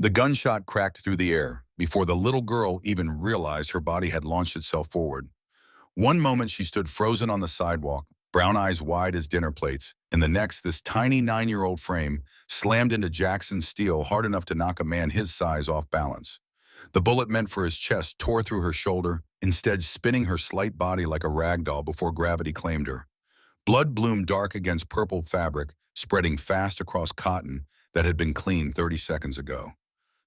The gunshot cracked through the air before the little girl even realized her body had launched itself forward. One moment she stood frozen on the sidewalk, brown eyes wide as dinner plates, and the next this tiny 9-year-old frame slammed into Jackson's steel hard enough to knock a man his size off balance. The bullet meant for his chest tore through her shoulder, instead spinning her slight body like a rag doll before gravity claimed her. Blood bloomed dark against purple fabric, spreading fast across cotton that had been cleaned 30 seconds ago.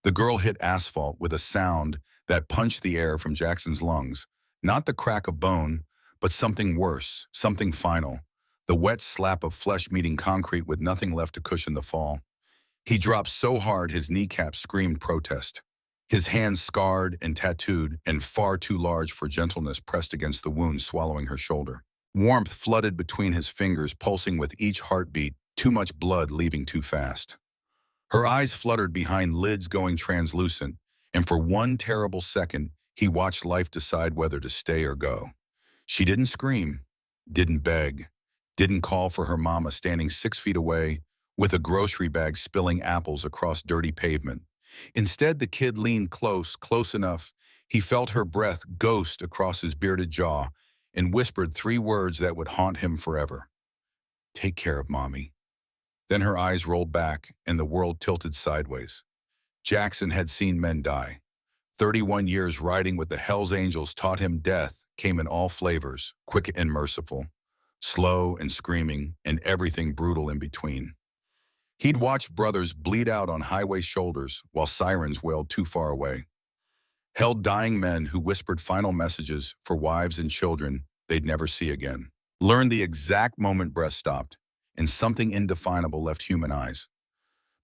The girl hit asphalt with a sound that punched the air from Jackson's lungs, not the crack of bone, but something worse, something final, the wet slap of flesh meeting concrete with nothing left to cushion the fall. He dropped so hard his kneecaps screamed protest. His hands scarred and tattooed and far too large for gentleness pressed against the wound swallowing her shoulder. Warmth flooded between his fingers, pulsing with each heartbeat, too much blood leaving too fast. Her eyes fluttered behind lids going translucent, and for one terrible second, he watched life decide whether to stay or go. She didn't scream, didn't beg, didn't call for her mama standing 6 feet away with a grocery bag spilling apples across dirty pavement. Instead, the kid leaned close enough. He felt her breath ghost across his bearded jaw and whispered 3 words that would haunt him forever. "Take care of mommy." Then her eyes rolled back and the world tilted sideways. Jackson had seen men die. 31 years riding with the HELLS Angels taught him death came in all flavors, quick and merciful, slow and screaming, and everything brutal in between. He'd watched brothers bleed out on highway shoulders while sirens wailed too far away. Held dying men who whispered final messages for wives and children they'd never see again. Learned the exact moment breath stopped, and something indefinable left human eyes.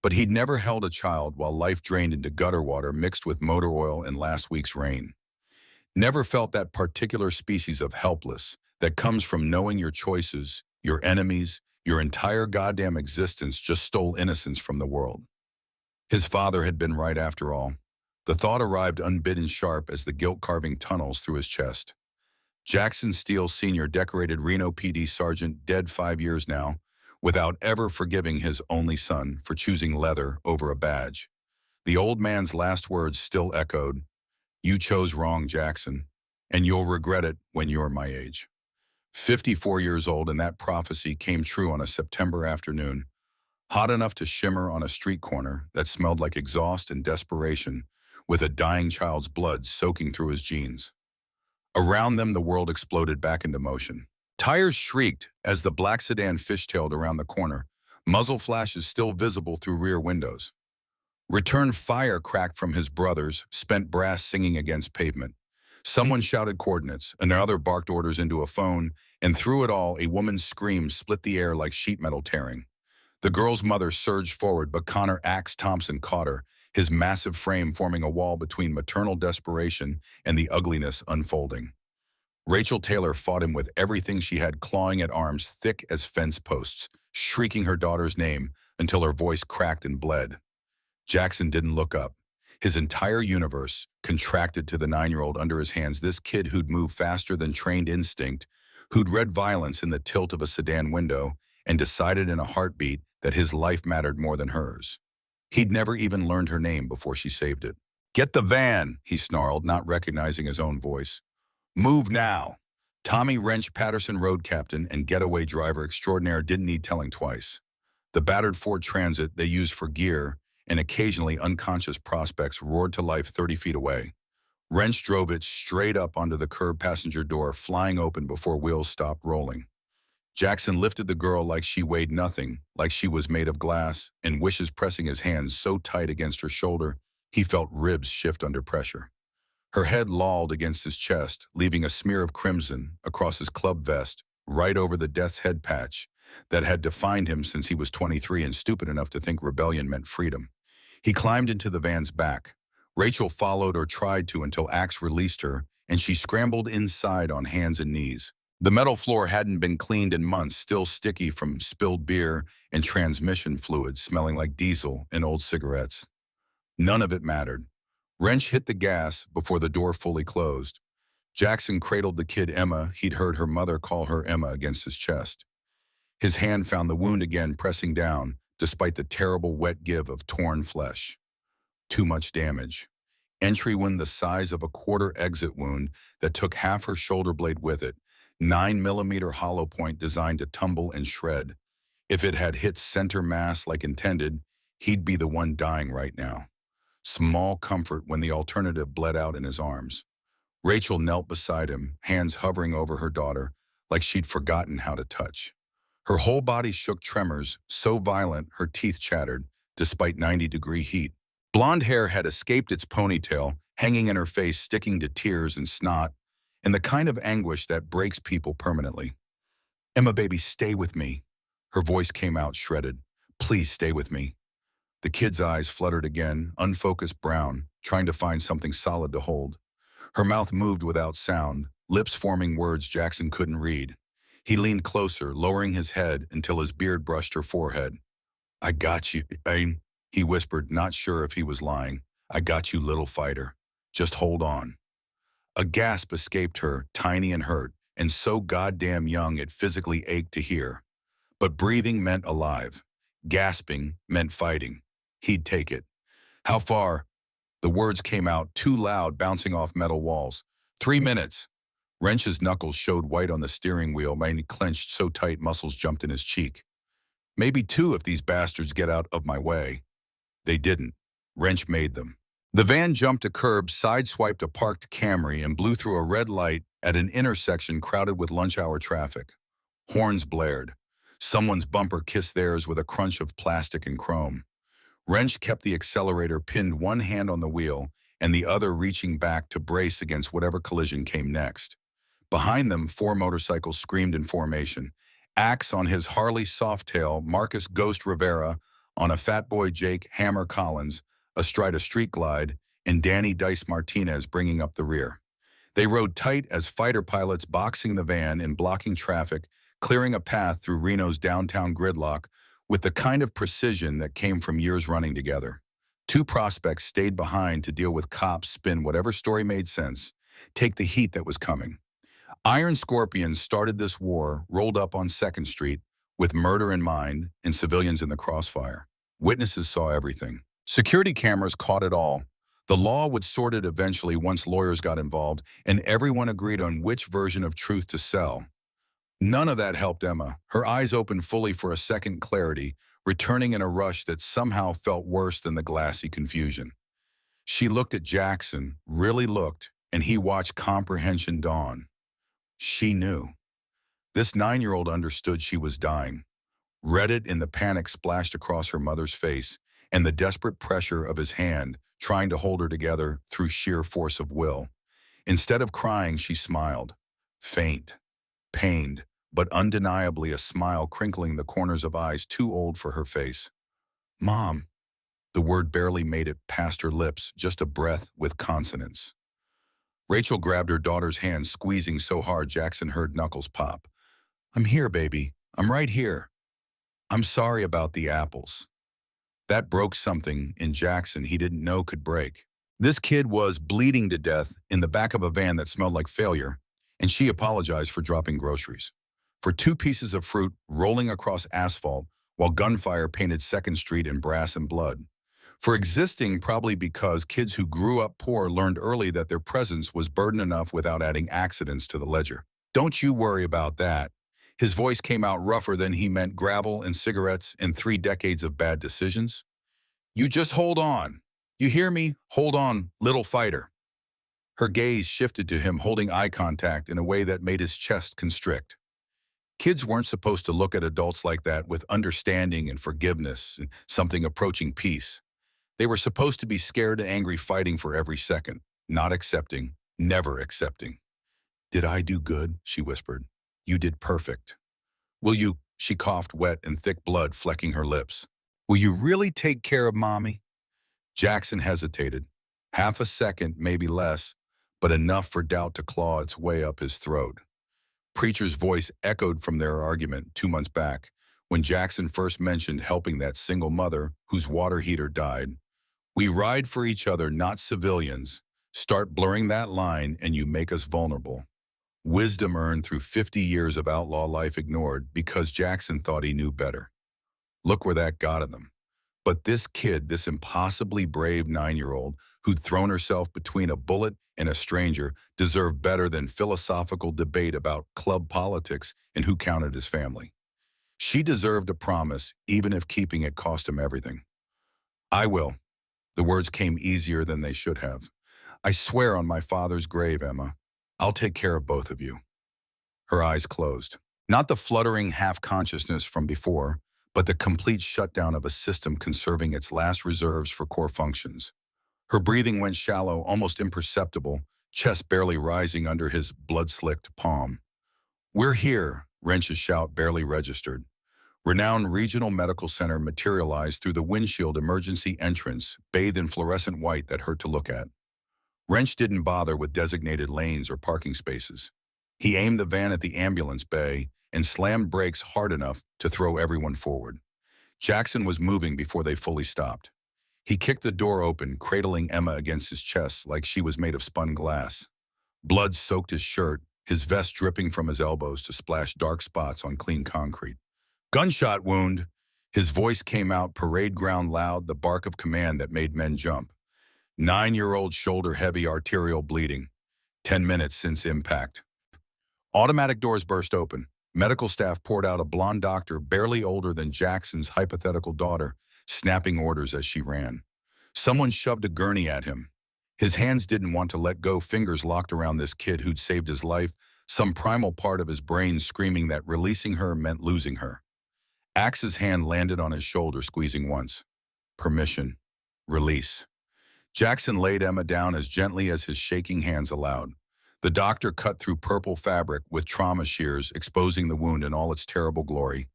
But he'd never held a child while life drained into gutter water mixed with motor oil and last week's rain. Never felt that particular species of helpless that comes from knowing your choices, your enemies, your entire goddamn existence just stole innocence from the world. His father had been right after all. The thought arrived unbidden sharp as the guilt carving tunnels through his chest. Jackson Steele Sr., decorated Reno PD sergeant, dead 5 years now, without ever forgiving his only son for choosing leather over a badge. The old man's last words still echoed, "You chose wrong, Jackson, and you'll regret it when you're my age." 54 years old, and that prophecy came true on a September afternoon, hot enough to shimmer on a street corner that smelled like exhaust and desperation, with a dying child's blood soaking through his jeans. Around them, the world exploded back into motion. Tires shrieked as the black sedan fishtailed around the corner, muzzle flashes still visible through rear windows. Return fire cracked from his brothers, spent brass singing against pavement. Someone shouted coordinates, another barked orders into a phone, and through it all, a woman's scream split the air like sheet metal tearing. The girl's mother surged forward, but Connor Axe Thompson caught her, his massive frame forming a wall between maternal desperation and the ugliness unfolding. Rachel Taylor fought him with everything she had, clawing at arms thick as fence posts, shrieking her daughter's name until her voice cracked and bled. Jackson didn't look up. His entire universe contracted to the 9-year-old under his hands, this kid who'd moved faster than trained instinct, who'd read violence in the tilt of a sedan window and decided in a heartbeat that his life mattered more than hers. He'd never even learned her name before she saved it. "Get the van," he snarled, not recognizing his own voice. "Move now." Tommy Wrench Patterson, road captain and getaway driver extraordinaire, didn't need telling twice. The battered Ford Transit they used for gear and occasionally unconscious prospects roared to life 30 feet away. Wrench drove it straight up onto the curb passenger door, flying open before wheels stopped rolling. Jackson lifted the girl like she weighed nothing, like she was made of glass, and wishes pressing his hands so tight against her shoulder, he felt ribs shift under pressure. Her head lolled against his chest, leaving a smear of crimson across his club vest, right over the death's head patch that had defined him since he was 23 and stupid enough to think rebellion meant freedom. He climbed into the van's back. Rachel followed, or tried to, until Axe released her, and she scrambled inside on hands and knees. The metal floor hadn't been cleaned in months, still sticky from spilled beer and transmission fluid smelling like diesel and old cigarettes. None of it mattered. Wrench hit the gas before the door fully closed. Jackson cradled the kid Emma. He'd heard her mother call her Emma against his chest. His hand found the wound again, pressing down, despite the terrible wet give of torn flesh. Too much damage. Entry wound the size of a quarter exit wound that took half her shoulder blade with it, 9 mm hollow point designed to tumble and shred. If it had hit center mass like intended, he'd be the one dying right now. Small comfort when the alternative bled out in his arms. Rachel knelt beside him, hands hovering over her daughter, like she'd forgotten how to touch. Her whole body shook tremors, so violent her teeth chattered, despite 90-degree heat. Blonde hair had escaped its ponytail, hanging in her face, sticking to tears and snot, and the kind of anguish that breaks people permanently. "Emma, baby, stay with me." Her voice came out shredded. "Please stay with me." The kid's eyes fluttered again, unfocused brown, trying to find something solid to hold. Her mouth moved without sound, lips forming words Jackson couldn't read. He leaned closer, lowering his head until his beard brushed her forehead. "I got you, he whispered, not sure if he was lying. "I got you, little fighter. Just hold on." A gasp escaped her, tiny and hurt, and so goddamn young it physically ached to hear. But breathing meant alive. Gasping meant fighting. He'd take it. "How far?" The words came out too loud, bouncing off metal walls. 3 minutes. Wrench's knuckles showed white on the steering wheel, mine clenched so tight muscles jumped in his cheek. "Maybe 2 if these bastards get out of my way." They didn't. Wrench made them. The van jumped a curb, sideswiped a parked Camry, and blew through a red light at an intersection crowded with lunch-hour traffic. Horns blared. Someone's bumper kissed theirs with a crunch of plastic and chrome. Wrench kept the accelerator pinned, one hand on the wheel and the other reaching back to brace against whatever collision came next. Behind them, 4 motorcycles screamed in formation. Axe on his Harley Softail, Marcus Ghost Rivera on a Fatboy Jake Hammer Collins, astride a street glide, and Danny Dice Martinez bringing up the rear. They rode tight as fighter pilots, boxing the van and blocking traffic, clearing a path through Reno's downtown gridlock with the kind of precision that came from years running together. 2 prospects stayed behind to deal with cops, spin whatever story made sense, take the heat that was coming. Iron Scorpions started this war, rolled up on 2nd Street, with murder in mind and civilians in the crossfire. Witnesses saw everything. Security cameras caught it all. The law would sort it eventually once lawyers got involved, and everyone agreed on which version of truth to sell. None of that helped Emma. Her eyes opened fully for a second, clarity, returning in a rush that somehow felt worse than the glassy confusion. She looked at Jackson, really looked, and he watched comprehension dawn. She knew. This 9-year-old understood she was dying, read it in the panic splashed across her mother's face and the desperate pressure of his hand, trying to hold her together through sheer force of will. Instead of crying, she smiled. Faint, pained, but undeniably a smile crinkling the corners of eyes too old for her face. "Mom." The word barely made it past her lips, just a breath with consonants. Rachel grabbed her daughter's hand, squeezing so hard Jackson heard knuckles pop. "I'm here, baby. I'm right here. I'm sorry about the apples." That broke something in Jackson he didn't know could break. This kid was bleeding to death in the back of a van that smelled like failure, and she apologized for dropping groceries. For 2 pieces of fruit rolling across asphalt while gunfire painted 2nd Street in brass and blood. For existing probably because kids who grew up poor learned early that their presence was burden enough without adding accidents to the ledger. "Don't you worry about that." His voice came out rougher than he meant, gravel and cigarettes and 3 decades of bad decisions. "You just hold on. You hear me? Hold on, little fighter." Her gaze shifted to him, holding eye contact in a way that made his chest constrict. Kids weren't supposed to look at adults like that with understanding and forgiveness and something approaching peace. They were supposed to be scared and angry, fighting for every second, not accepting, never accepting. "Did I do good?" she whispered. "You did perfect." "Will you?" She coughed, wet and thick blood flecking her lips. "Will you really take care of Mommy?" Jackson hesitated. Half a second, maybe less, but enough for doubt to claw its way up his throat. Preacher's voice echoed from their argument 2 months back, when Jackson first mentioned helping that single mother whose water heater died. "We ride for each other, not civilians. Start blurring that line and you make us vulnerable." Wisdom earned through 50 years of outlaw life ignored because Jackson thought he knew better. Look where that got them. But this kid, this impossibly brave 9-year-old who'd thrown herself between a bullet and a stranger, deserved better than philosophical debate about club politics and who counted his family. She deserved a promise, even if keeping it cost him everything. I will. The words came easier than they should have. I swear on my father's grave, Emma. I'll take care of both of you. Her eyes closed. Not the fluttering half-consciousness from before, but the complete shutdown of a system conserving its last reserves for core functions. Her breathing went shallow, almost imperceptible, chest barely rising under his blood-slicked palm. "We're here," Wrench's shout barely registered. Renowned Regional Medical Center materialized through the windshield emergency entrance, bathed in fluorescent white that hurt to look at. Wrench didn't bother with designated lanes or parking spaces. He aimed the van at the ambulance bay and slammed brakes hard enough to throw everyone forward. Jackson was moving before they fully stopped. He kicked the door open, cradling Emma against his chest like she was made of spun glass. Blood soaked his shirt, his vest dripping from his elbows to splash dark spots on clean concrete. "Gunshot wound." His voice came out parade ground loud, the bark of command that made men jump. 9-year-old shoulder-heavy arterial bleeding. 10 minutes since impact. Automatic doors burst open. Medical staff poured out, a blonde doctor barely older than Jackson's hypothetical daughter, snapping orders as she ran. Someone shoved a gurney at him. His hands didn't want to let go, fingers locked around this kid who'd saved his life, some primal part of his brain screaming that releasing her meant losing her. Axe's hand landed on his shoulder, squeezing once. Permission. Release. Jackson laid Emma down as gently as his shaking hands allowed. The doctor cut through purple fabric with trauma shears, exposing the wound in all its terrible glory.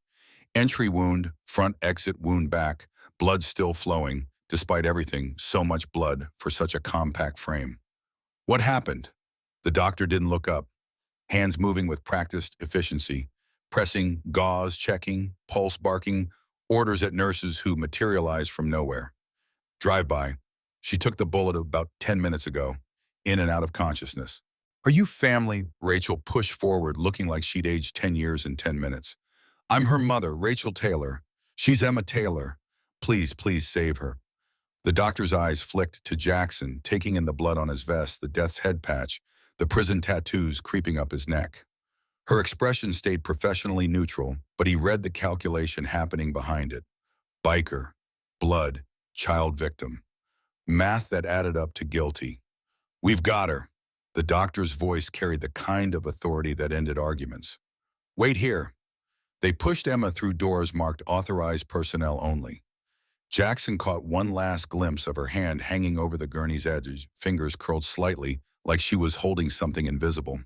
Entry wound, front exit wound back, blood still flowing, despite everything, so much blood for such a compact frame. "What happened?" The doctor didn't look up, hands moving with practiced efficiency, pressing, gauze checking, pulse barking, orders at nurses who materialized from nowhere. "Drive-by. She took the bullet about 10 minutes ago, in and out of consciousness." "Are you family?" Rachel pushed forward, looking like she'd aged 10 years in 10 minutes. "I'm her mother, Rachel Taylor. She's Emma Taylor. Please, please save her." The doctor's eyes flicked to Jackson, taking in the blood on his vest, the death's head patch, the prison tattoos creeping up his neck. Her expression stayed professionally neutral, but he read the calculation happening behind it. Biker, blood, child victim. Math that added up to guilty. "We've got her." The doctor's voice carried the kind of authority that ended arguments. "Wait here." They pushed Emma through doors marked authorized personnel only. Jackson caught one last glimpse of her hand hanging over the gurney's edges, fingers curled slightly like she was holding something invisible.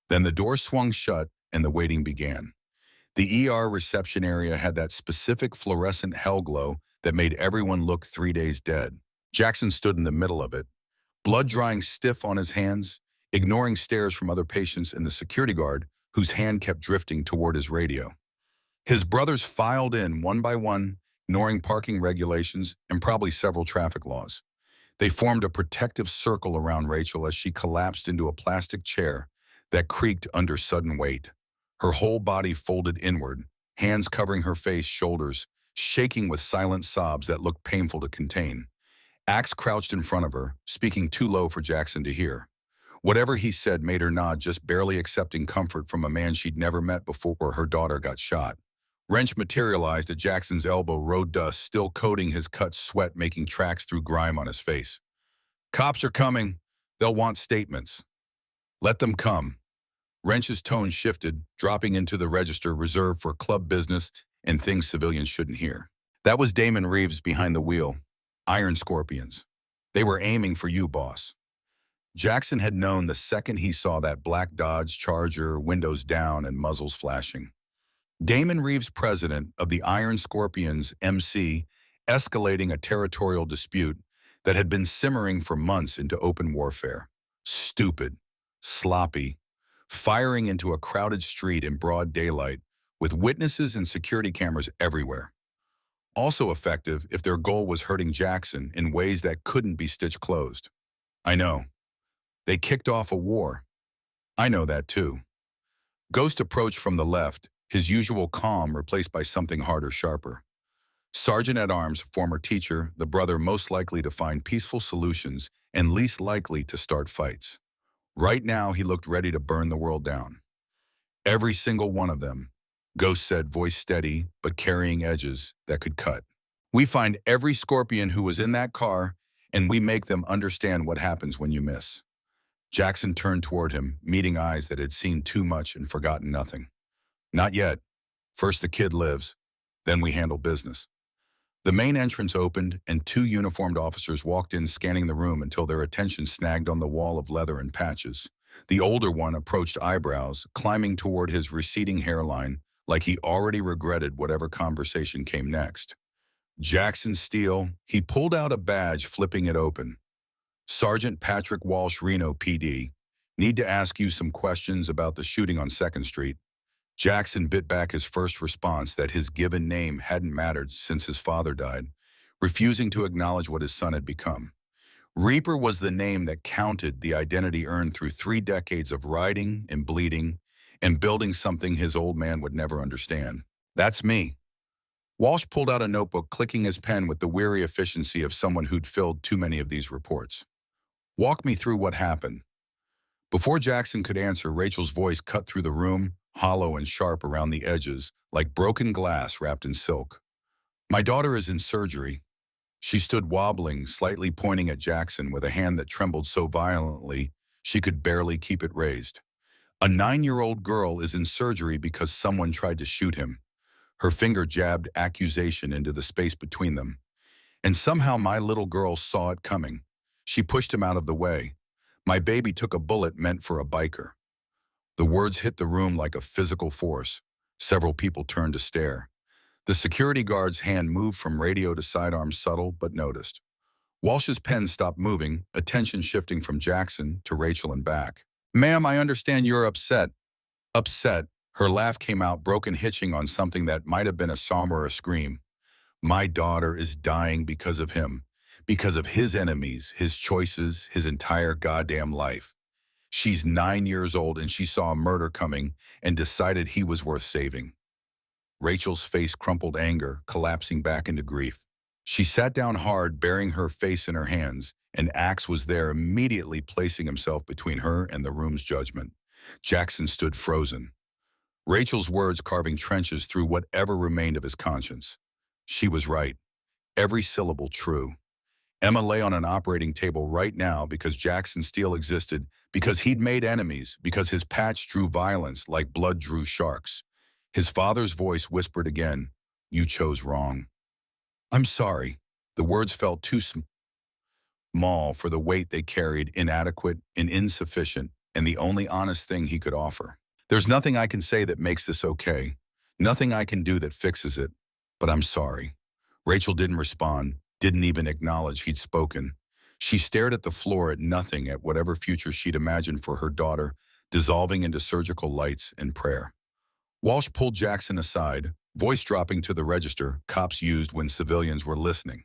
Then the door swung shut and the waiting began. The ER reception area had that specific fluorescent hell glow that made everyone look 3 days dead. Jackson stood in the middle of it, blood drying stiff on his hands, ignoring stares from other patients and the security guard whose hand kept drifting toward his radio. His brothers filed in one by one, ignoring parking regulations and probably several traffic laws. They formed a protective circle around Rachel as she collapsed into a plastic chair that creaked under sudden weight. Her whole body folded inward, hands covering her face, shoulders, shaking with silent sobs that looked painful to contain. Axe crouched in front of her, speaking too low for Jackson to hear. Whatever he said made her nod, just barely accepting comfort from a man she'd never met before her daughter got shot. Wrench materialized at Jackson's elbow, road dust still coating his cut, sweat making tracks through grime on his face. "Cops are coming. They'll want statements." "Let them come." Wrench's tone shifted, dropping into the register reserved for club business and things civilians shouldn't hear. That was Damon Reeves behind the wheel. Iron Scorpions. "They were aiming for you, boss." Jackson had known the second he saw that black Dodge Charger, windows down and muzzles flashing. Damon Reeves, president of the Iron Scorpions, MC, escalating a territorial dispute that had been simmering for months into open warfare. Stupid, sloppy, firing into a crowded street in broad daylight with witnesses and security cameras everywhere. Also effective if their goal was hurting Jackson in ways that couldn't be stitched closed. "I know. They kicked off a war." "I know that too." Ghost approached from the left, his usual calm replaced by something harder, sharper. Sergeant-at-Arms, former teacher, the brother most likely to find peaceful solutions and least likely to start fights. Right now, he looked ready to burn the world down. Every single one of them, Ghost said, voice steady but carrying edges that could cut. We find every scorpion who was in that car, and we make them understand what happens when you miss. Jackson turned toward him, meeting eyes that had seen too much and forgotten nothing. Not yet. First the kid lives, then we handle business. The main entrance opened, and two uniformed officers walked in, scanning the room until their attention snagged on the wall of leather and patches. The older one approached eyebrows, climbing toward his receding hairline, like he already regretted whatever conversation came next. Jackson Steele, he pulled out a badge, flipping it open. Sergeant Patrick Walsh, Reno PD. Need to ask you some questions about the shooting on 2nd Street. Jackson bit back his first response that his given name hadn't mattered since his father died, refusing to acknowledge what his son had become. Reaper was the name that counted, the identity earned through 3 decades of riding and bleeding and building something his old man would never understand. That's me. Walsh pulled out a notebook, clicking his pen with the weary efficiency of someone who'd filled too many of these reports. Walk me through what happened. Before Jackson could answer, Rachel's voice cut through the room, hollow and sharp around the edges, like broken glass wrapped in silk. My daughter is in surgery. She stood wobbling, slightly pointing at Jackson with a hand that trembled so violently she could barely keep it raised. A 9-year-old girl is in surgery because someone tried to shoot him. Her finger jabbed accusation into the space between them. And somehow my little girl saw it coming. She pushed him out of the way. My baby took a bullet meant for a biker. The words hit the room like a physical force. Several people turned to stare. The security guard's hand moved from radio to sidearm, subtle but noticed. Walsh's pen stopped moving, attention shifting from Jackson to Rachel and back. Ma'am, I understand you're upset. Upset. Her laugh came out, broken, hitching on something that might have been a psalm or a scream. My daughter is dying because of him, because of his enemies, his choices, his entire goddamn life. She's 9 years old and she saw a murder coming and decided he was worth saving. Rachel's face crumpled, anger collapsing back into grief. She sat down hard, burying her face in her hands, and Axe was there, immediately placing himself between her and the room's judgment. Jackson stood frozen. Rachel's words carving trenches through whatever remained of his conscience. She was right. Every syllable true. Emma lay on an operating table right now because Jackson Steele existed, because he'd made enemies, because his patch drew violence like blood drew sharks. His father's voice whispered again, "You chose wrong." "I'm sorry." The words felt too small for the weight they carried, inadequate and insufficient, and the only honest thing he could offer. "There's nothing I can say that makes this okay. Nothing I can do that fixes it. But I'm sorry." Rachel didn't respond, didn't even acknowledge he'd spoken. She stared at the floor, at nothing, at whatever future she'd imagined for her daughter, dissolving into surgical lights and prayer. Walsh pulled Jackson aside, voice dropping to the register cops used when civilians were listening.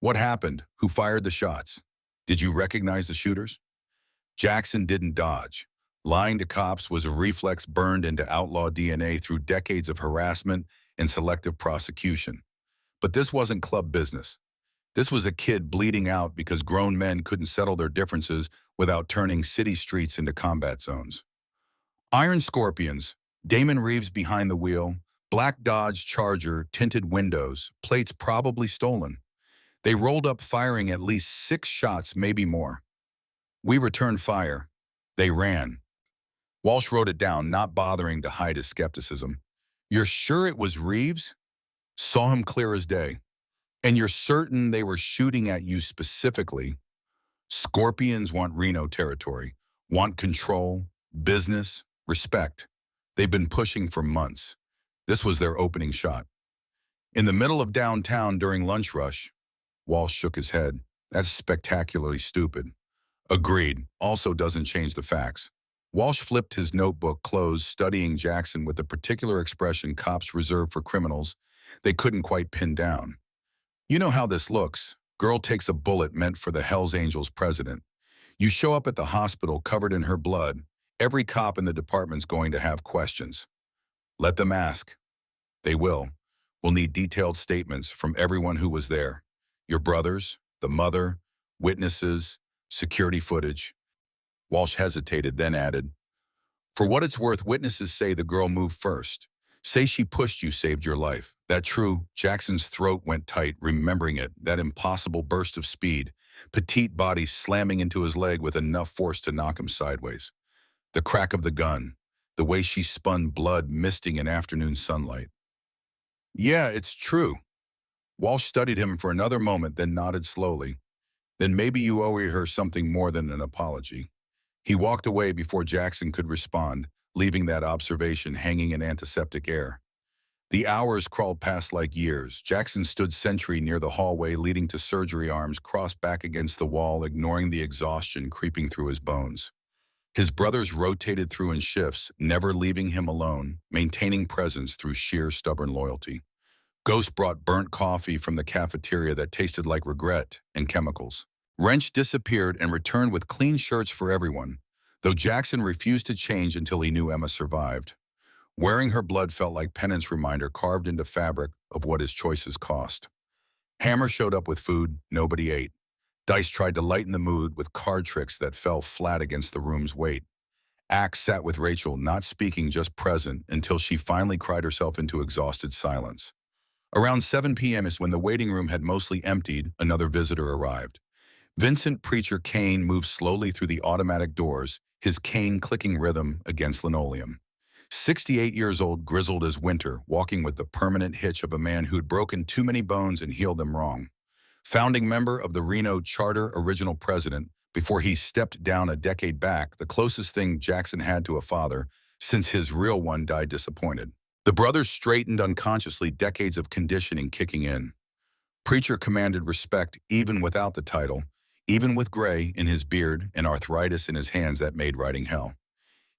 "What happened? Who fired the shots? Did you recognize the shooters?" Jackson didn't dodge. Lying to cops was a reflex burned into outlaw DNA through decades of harassment and selective prosecution. But this wasn't club business. This was a kid bleeding out because grown men couldn't settle their differences without turning city streets into combat zones. Iron Scorpions, Damon Reeves behind the wheel, black Dodge Charger, tinted windows, plates probably stolen. They rolled up firing at least 6 shots, maybe more. "We returned fire. They ran." Walsh wrote it down, not bothering to hide his skepticism. "You're sure it was Reeves?" "Saw him clear as day." "And you're certain they were shooting at you specifically?" Scorpions want Reno territory, want control, business, respect. They've been pushing for months. This was their opening shot. "In the middle of downtown during lunch rush." Walsh shook his head. "That's spectacularly stupid." "Agreed. Also doesn't change the facts." Walsh flipped his notebook closed, studying Jackson with the particular expression cops reserve for criminals they couldn't quite pin down. "You know how this looks. Girl takes a bullet meant for the HELLS Angels president. You show up at the hospital covered in her blood. Every cop in the department's going to have questions. Let them ask. They will. We'll need detailed statements from everyone who was there. Your brothers, the mother, witnesses, security footage. Walsh hesitated, then added, for what it's worth, witnesses say the girl moved first. Say she pushed you, saved your life. That true? Jackson's throat went tight, remembering it, that impossible burst of speed, petite body slamming into his leg with enough force to knock him sideways. The crack of the gun, the way she spun blood misting in afternoon sunlight. Yeah, it's true. Walsh studied him for another moment, then nodded slowly. Then maybe you owe her something more than an apology. He walked away before Jackson could respond, leaving that observation hanging in antiseptic air. The hours crawled past like years. Jackson stood sentry near the hallway leading to surgery, arms crossed back against the wall, ignoring the exhaustion creeping through his bones. His brothers rotated through in shifts, never leaving him alone, maintaining presence through sheer stubborn loyalty. Ghost brought burnt coffee from the cafeteria that tasted like regret and chemicals. Wrench disappeared and returned with clean shirts for everyone, though Jackson refused to change until he knew Emma survived. Wearing her blood felt like penance reminder carved into fabric of what his choices cost. Hammer showed up with food nobody ate. Dice tried to lighten the mood with card tricks that fell flat against the room's weight. Axe sat with Rachel, not speaking, just present, until she finally cried herself into exhausted silence. Around 7 p.m. is when the waiting room had mostly emptied, another visitor arrived. Vincent Preacher Kane moved slowly through the automatic doors, his cane clicking rhythm against linoleum. 68 years old, grizzled as winter, walking with the permanent hitch of a man who'd broken too many bones and healed them wrong. Founding member of the Reno Charter, original president, before he stepped down a decade back, the closest thing Jackson had to a father since his real one died disappointed. The brothers straightened unconsciously, decades of conditioning kicking in. Preacher commanded respect even without the title, even with gray in his beard and arthritis in his hands that made writing hell.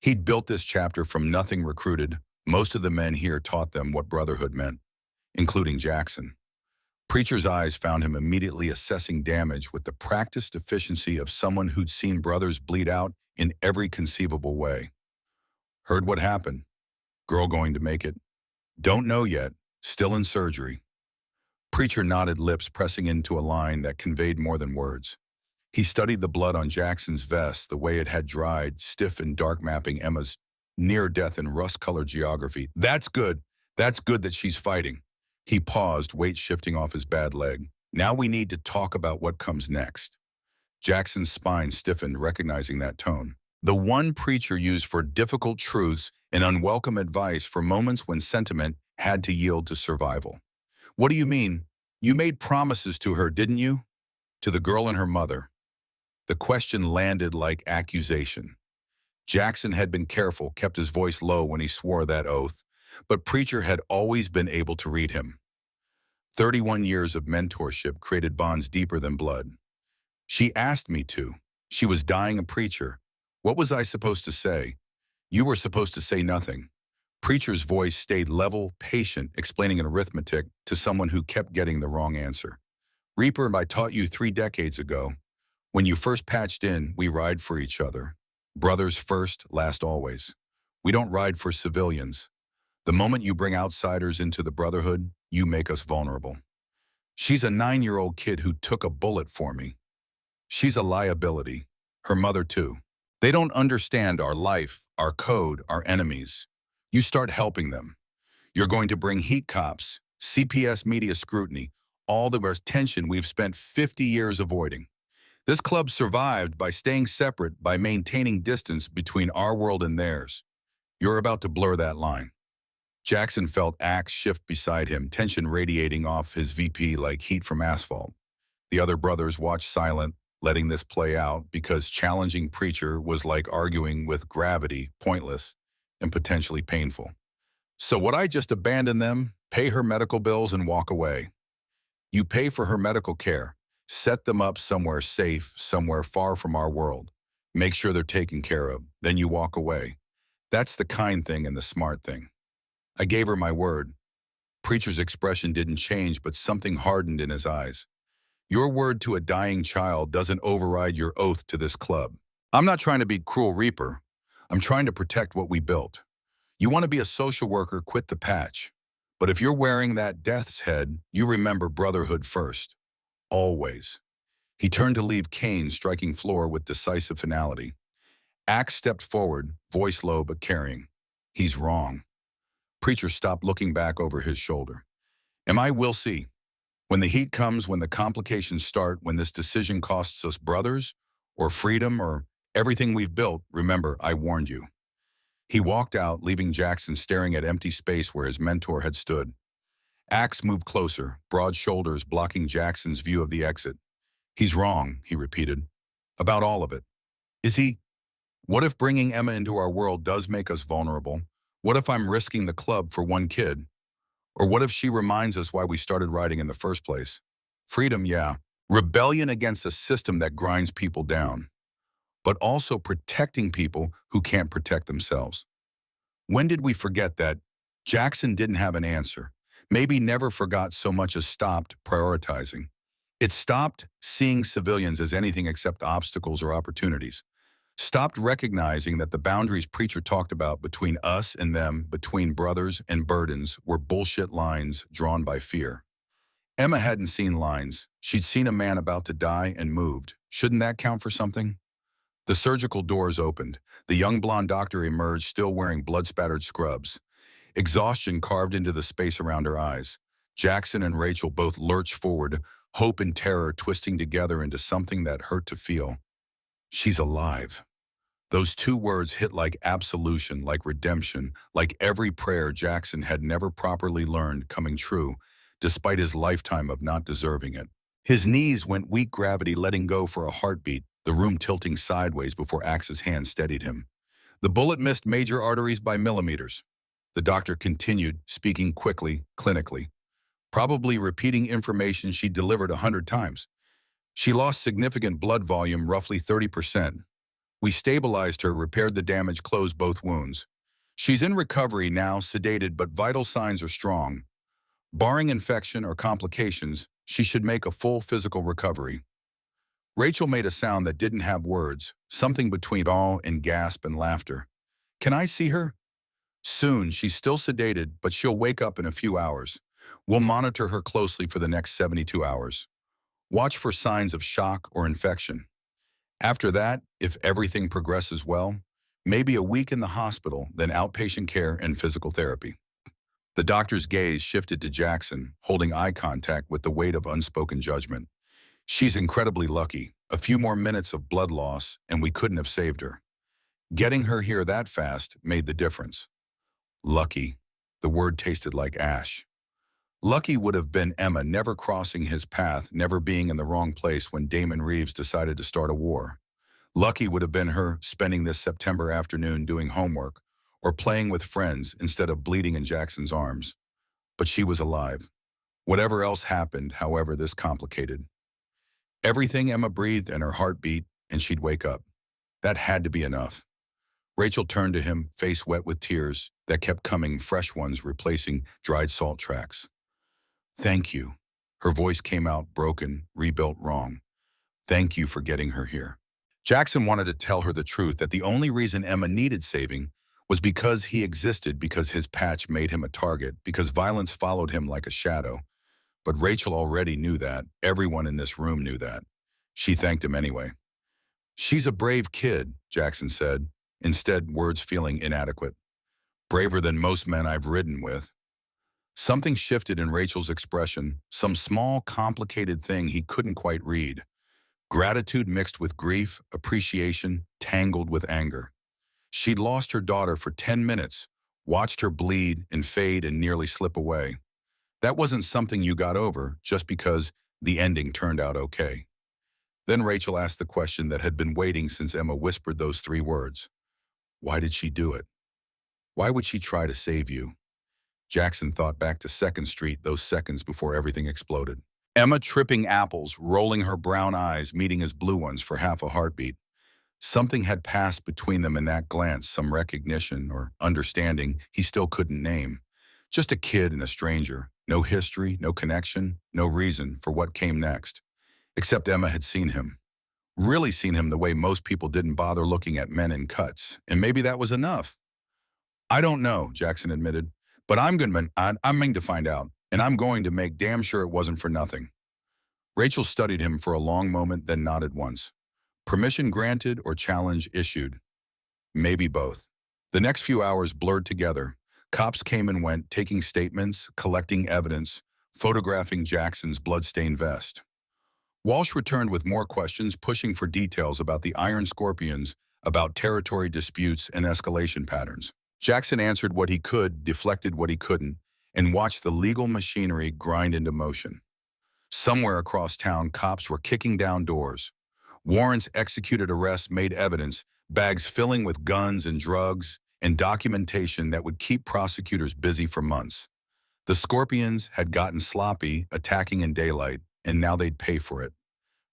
He'd built this chapter from nothing, recruited. Most of the men here taught them what brotherhood meant, including Jackson. Preacher's eyes found him immediately assessing damage with the practiced efficiency of someone who'd seen brothers bleed out in every conceivable way. Heard what happened? Girl going to make it? Don't know yet. Still in surgery. Preacher nodded, lips pressing into a line that conveyed more than words. He studied the blood on Jackson's vest, the way it had dried, stiff and dark, mapping Emma's near-death and rust-colored geography. That's good. That's good that she's fighting. He paused, weight shifting off his bad leg. Now we need to talk about what comes next. Jackson's spine stiffened, recognizing that tone. The one Preacher used for difficult truths and unwelcome advice, for moments when sentiment had to yield to survival. What do you mean? You made promises to her, didn't you? To the girl and her mother. The question landed like accusation. Jackson had been careful, kept his voice low when he swore that oath, but Preacher had always been able to read him. 31 years of mentorship created bonds deeper than blood. She asked me to. She was dying a Preacher. What was I supposed to say? You were supposed to say nothing. Preacher's voice stayed level, patient, explaining an arithmetic to someone who kept getting the wrong answer. Reaper, I taught you 3 decades ago. When you first patched in, we ride for each other. Brothers first, last always. We don't ride for civilians. The moment you bring outsiders into the brotherhood, you make us vulnerable. She's a 9-year-old kid who took a bullet for me. She's a liability. Her mother too. They don't understand our life, our code, our enemies. You start helping them. You're going to bring heat cops, CPS media scrutiny, all the tension we've spent 50 years avoiding. This club survived by staying separate, by maintaining distance between our world and theirs. You're about to blur that line. Jackson felt Axe shift beside him, tension radiating off his VP like heat from asphalt. The other brothers watched silent, letting this play out, because challenging Preacher was like arguing with gravity, pointless and potentially painful. So would I just abandon them, pay her medical bills, and walk away? You pay for her medical care. Set them up somewhere safe, somewhere far from our world. Make sure they're taken care of. Then you walk away. That's the kind thing and the smart thing. I gave her my word. Preacher's expression didn't change, but something hardened in his eyes. Your word to a dying child doesn't override your oath to this club. I'm not trying to be cruel, Reaper. I'm trying to protect what we built. You want to be a social worker, quit the patch. But if you're wearing that death's head, you remember brotherhood first. Always. He turned to leave Kane striking floor with decisive finality. Axe stepped forward, voice low but carrying. He's wrong. Preacher stopped looking back over his shoulder. We'll see. When the heat comes, when the complications start, when this decision costs us brothers, or freedom, or everything we've built, remember, I warned you. He walked out, leaving Jackson staring at empty space where his mentor had stood. Axe moved closer, broad shoulders blocking Jackson's view of the exit. He's wrong, he repeated. About all of it. Is he? What if bringing Emma into our world does make us vulnerable? What if I'm risking the club for one kid? Or what if she reminds us why we started writing in the first place? Freedom, yeah. Rebellion against a system that grinds people down. But also protecting people who can't protect themselves. When did we forget that? Jackson didn't have an answer. Maybe never forgot so much as stopped prioritizing. It stopped seeing civilians as anything except obstacles or opportunities. Stopped recognizing that the boundaries Preacher talked about between us and them, between brothers and burdens, were bullshit lines drawn by fear. Emma hadn't seen lines. She'd seen a man about to die and moved. Shouldn't that count for something? The surgical doors opened. The young blonde doctor emerged, still wearing blood-spattered scrubs. Exhaustion carved into the space around her eyes. Jackson and Rachel both lurched forward, hope and terror twisting together into something that hurt to feel. She's alive. Those two words hit like absolution, like redemption, like every prayer Jackson had never properly learned coming true, despite his lifetime of not deserving it. His knees went weak gravity, letting go for a heartbeat, the room tilting sideways before Axe's hand steadied him. The bullet missed major arteries by millimeters. The doctor continued, speaking quickly, clinically, probably repeating information she delivered 100 times. She lost significant blood volume, roughly 30%. We stabilized her, repaired the damage, closed both wounds. She's in recovery now, sedated, but vital signs are strong. Barring infection or complications, she should make a full physical recovery. Rachel made a sound that didn't have words, something between awe and gasp and laughter. Can I see her? Soon. She's still sedated, but she'll wake up in a few hours. We'll monitor her closely for the next 72 hours. Watch for signs of shock or infection. After that, if everything progresses well, maybe a week in the hospital, then outpatient care and physical therapy. The doctor's gaze shifted to Jackson, holding eye contact with the weight of unspoken judgment. She's incredibly lucky. A few more minutes of blood loss, and we couldn't have saved her. Getting her here that fast made the difference. Lucky. The word tasted like ash. Lucky would have been Emma never crossing his path, never being in the wrong place when Damon Reeves decided to start a war. Lucky would have been her spending this September afternoon doing homework or playing with friends instead of bleeding in Jackson's arms. But she was alive. Whatever else happened, however this complicated. Everything Emma breathed and her heart beat, and she'd wake up. That had to be enough. Rachel turned to him, face wet with tears that kept coming, fresh ones replacing dried salt tracks. Thank you. Her voice came out broken, rebuilt wrong. Thank you for getting her here. Jackson wanted to tell her the truth, that the only reason Emma needed saving was because he existed, because his patch made him a target, because violence followed him like a shadow. But Rachel already knew that. Everyone in this room knew that. She thanked him anyway. She's a brave kid, Jackson said, instead words feeling inadequate. Braver than most men I've ridden with. Something shifted in Rachel's expression, some small, complicated thing he couldn't quite read. Gratitude mixed with grief, appreciation tangled with anger. She'd lost her daughter for 10 minutes, watched her bleed and fade and nearly slip away. That wasn't something you got over just because the ending turned out okay. Then Rachel asked the question that had been waiting since Emma whispered those 3 words. Why did she do it? Why would she try to save you? Jackson thought back to 2nd Street, those seconds before everything exploded. Emma tripping apples, rolling her brown eyes, meeting his blue ones for half a heartbeat. Something had passed between them in that glance, some recognition or understanding he still couldn't name. Just a kid and a stranger. No history, no connection, no reason for what came next. Except Emma had seen him. Really seen him the way most people didn't bother looking at men in cuts. And maybe that was enough. I don't know, Jackson admitted. But I'm going to find out, and I'm going to make damn sure it wasn't for nothing. Rachel studied him for a long moment, then nodded once. Permission granted or challenge issued? Maybe both. The next few hours blurred together. Cops came and went, taking statements, collecting evidence, photographing Jackson's bloodstained vest. Walsh returned with more questions, pushing for details about the Iron Scorpions, about territory disputes and escalation patterns. Jackson answered what he could, deflected what he couldn't, and watched the legal machinery grind into motion. Somewhere across town, cops were kicking down doors. Warrants executed arrests made evidence, bags filling with guns and drugs, and documentation that would keep prosecutors busy for months. The Scorpions had gotten sloppy, attacking in daylight, and now they'd pay for it.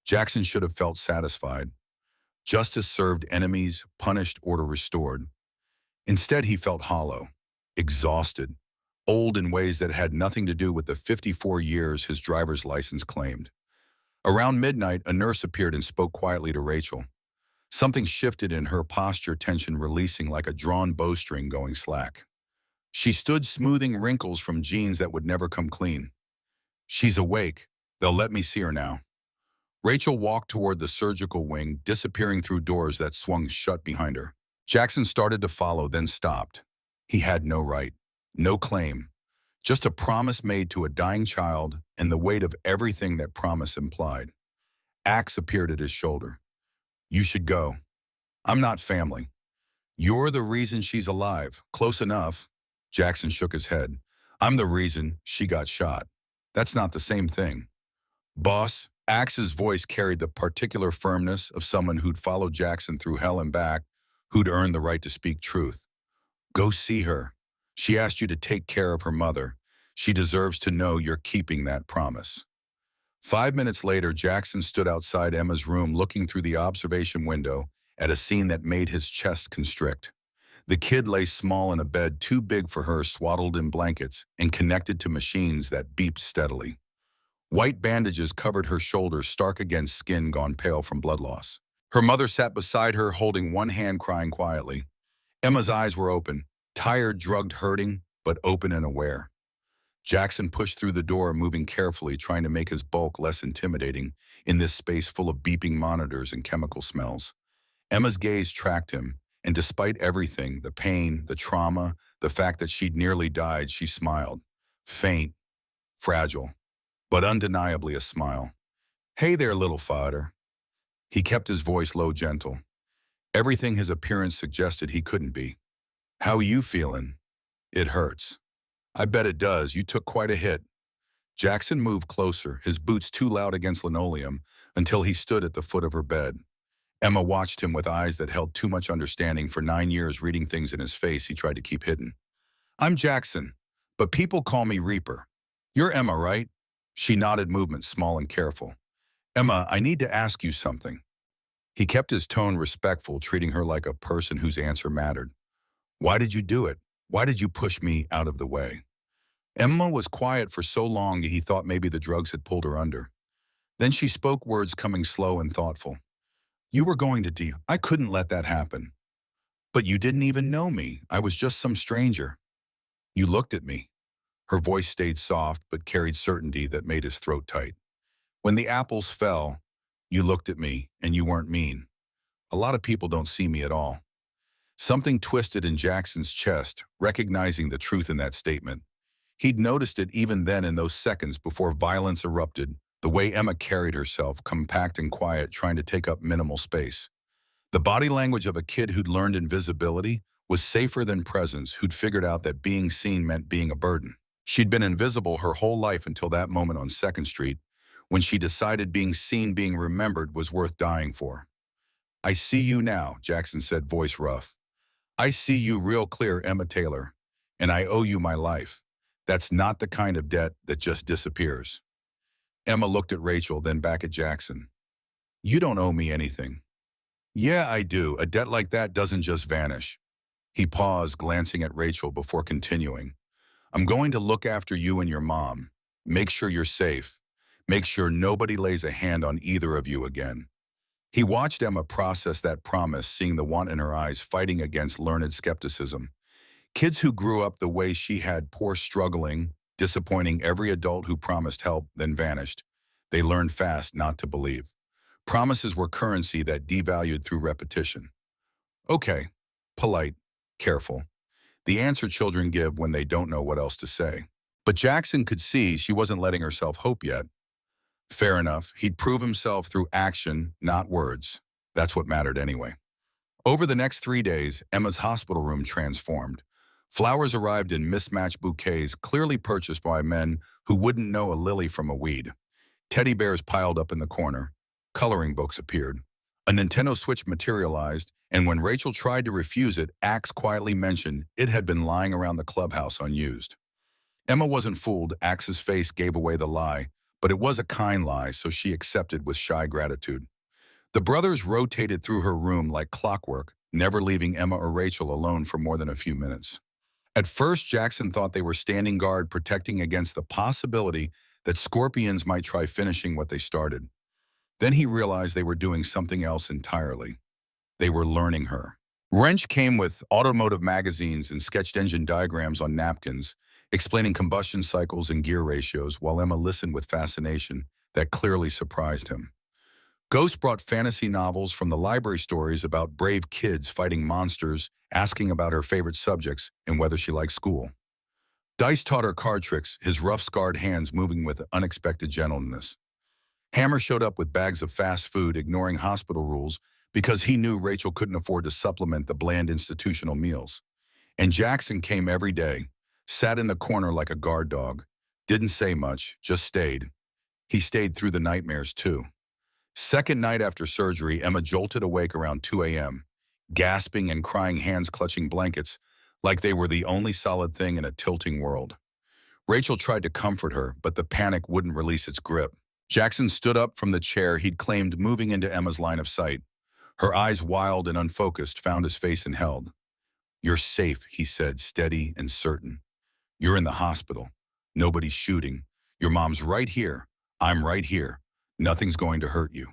Jackson should have felt satisfied. Justice served enemies, punished, order restored. Instead, he felt hollow, exhausted, old in ways that had nothing to do with the 54 years his driver's license claimed. Around midnight, a nurse appeared and spoke quietly to Rachel. Something shifted in her posture, tension releasing like a drawn bowstring going slack. She stood smoothing wrinkles from jeans that would never come clean. She's awake. They'll let me see her now. Rachel walked toward the surgical wing, disappearing through doors that swung shut behind her. Jackson started to follow, then stopped. He had no right, no claim, just a promise made to a dying child and the weight of everything that promise implied. Axe appeared at his shoulder. You should go. I'm not family. You're the reason she's alive. Close enough. Jackson shook his head. I'm the reason she got shot. That's not the same thing. Boss, Axe's voice carried the particular firmness of someone who'd followed Jackson through hell and back, who'd earned the right to speak truth. Go see her. She asked you to take care of her mother. She deserves to know you're keeping that promise. 5 minutes later, Jackson stood outside Emma's room looking through the observation window at a scene that made his chest constrict. The kid lay small in a bed too big for her, swaddled in blankets and connected to machines that beeped steadily. White bandages covered her shoulders, stark against skin gone pale from blood loss. Her mother sat beside her, holding one hand, crying quietly. Emma's eyes were open, tired, drugged, hurting, but open and aware. Jackson pushed through the door, moving carefully, trying to make his bulk less intimidating in this space full of beeping monitors and chemical smells. Emma's gaze tracked him, and despite everything, the pain, the trauma, the fact that she'd nearly died, she smiled. Faint, fragile, but undeniably a smile. Hey there, little fodder. He kept his voice low, gentle. Everything his appearance suggested he couldn't be. How you feeling? It hurts. I bet it does. You took quite a hit. Jackson moved closer, his boots too loud against linoleum, until he stood at the foot of her bed. Emma watched him with eyes that held too much understanding. For 9 years, reading things in his face he tried to keep hidden. I'm Jackson, but people call me Reaper. You're Emma, right? She nodded, movement small and careful. Emma, I need to ask you something. He kept his tone respectful, treating her like a person whose answer mattered. Why did you do it? Why did you push me out of the way? Emma was quiet for so long he thought maybe the drugs had pulled her under. Then she spoke, words coming slow and thoughtful. You were going to do. I couldn't let that happen. But you didn't even know me. I was just some stranger. You looked at me. Her voice stayed soft but carried certainty that made his throat tight. When the apples fell, you looked at me and you weren't mean. A lot of people don't see me at all. Something twisted in Jackson's chest, recognizing the truth in that statement. He'd noticed it even then, in those seconds before violence erupted, the way Emma carried herself, compact and quiet, trying to take up minimal space. The body language of a kid who'd learned invisibility was safer than presence, who'd figured out that being seen meant being a burden. She'd been invisible her whole life until that moment on 2nd Street, when she decided being seen, being remembered, was worth dying for. I see you now, Jackson said, voice rough. I see you real clear, Emma Taylor, and I owe you my life. That's not the kind of debt that just disappears. Emma looked at Rachel, then back at Jackson. You don't owe me anything. Yeah, I do. A debt like that doesn't just vanish. He paused, glancing at Rachel before continuing. I'm going to look after you and your mom. Make sure you're safe. Make sure nobody lays a hand on either of you again. He watched Emma process that promise, seeing the want in her eyes, fighting against learned skepticism. Kids who grew up the way she had, poor, struggling, disappointing every adult who promised help, then vanished. They learned fast not to believe. Promises were currency that devalued through repetition. Okay, polite, careful. The answer children give when they don't know what else to say. But Jackson could see she wasn't letting herself hope yet. Fair enough, he'd prove himself through action, not words. That's what mattered anyway. Over the next 3 days, Emma's hospital room transformed. Flowers arrived in mismatched bouquets clearly purchased by men who wouldn't know a lily from a weed. Teddy bears piled up in the corner. Coloring books appeared. A Nintendo Switch materialized, and when Rachel tried to refuse it, Axe quietly mentioned it had been lying around the clubhouse unused. Emma wasn't fooled. Axe's face gave away the lie, but it was a kind lie, so she accepted with shy gratitude. The brothers rotated through her room like clockwork, never leaving Emma or Rachel alone for more than a few minutes. At first, Jackson thought they were standing guard, protecting against the possibility that scorpions might try finishing what they started. Then he realized they were doing something else entirely. They were learning her. Wrench came with automotive magazines and sketched engine diagrams on napkins, explaining combustion cycles and gear ratios, while Emma listened with fascination that clearly surprised him. Ghost brought fantasy novels from the library, stories about brave kids fighting monsters, asking about her favorite subjects and whether she liked school. Dice taught her card tricks, his rough, scarred hands moving with unexpected gentleness. Hammer showed up with bags of fast food, ignoring hospital rules because he knew Rachel couldn't afford to supplement the bland institutional meals. And Jackson came every day, sat in the corner like a guard dog, didn't say much, just stayed. He stayed through the nightmares too. Second night after surgery, Emma jolted awake around 2 a.m., gasping and crying, hands clutching blankets like they were the only solid thing in a tilting world. Rachel tried to comfort her, but the panic wouldn't release its grip. Jackson stood up from the chair he'd claimed, moving into Emma's line of sight. Her eyes, wild and unfocused, found his face and held. "You're safe," he said, steady and certain. "You're in the hospital. Nobody's shooting. Your mom's right here. I'm right here. Nothing's going to hurt you."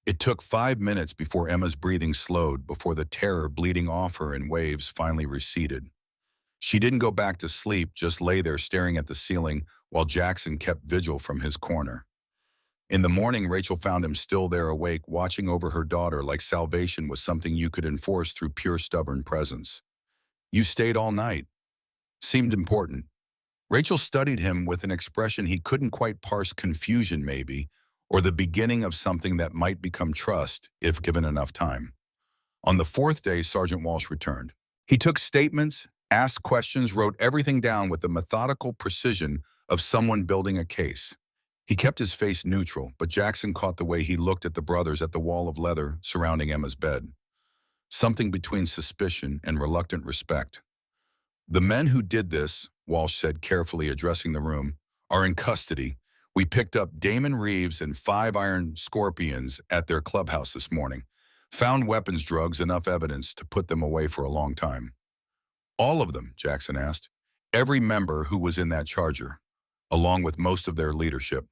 It took 5 minutes before Emma's breathing slowed, before the terror bleeding off her in waves finally receded. She didn't go back to sleep, just lay there staring at the ceiling while Jackson kept vigil from his corner. In the morning, Rachel found him still there, awake, watching over her daughter like salvation was something you could enforce through pure stubborn presence. "You stayed all night." Seemed important. Rachel studied him with an expression he couldn't quite parse, confusion maybe, or the beginning of something that might become trust if given enough time. On the fourth day, Sergeant Walsh returned. He took statements, asked questions, wrote everything down with the methodical precision of someone building a case. He kept his face neutral, but Jackson caught the way he looked at the brothers, at the wall of leather surrounding Emma's bed. Something between suspicion and reluctant respect. "The men who did this," Walsh said, carefully addressing the room, "are in custody. We picked up Damon Reeves and 5 iron scorpions at their clubhouse this morning. Found weapons, drugs, enough evidence to put them away for a long time." "All of them?" Jackson asked. "Every member who was in that charger, along with most of their leadership."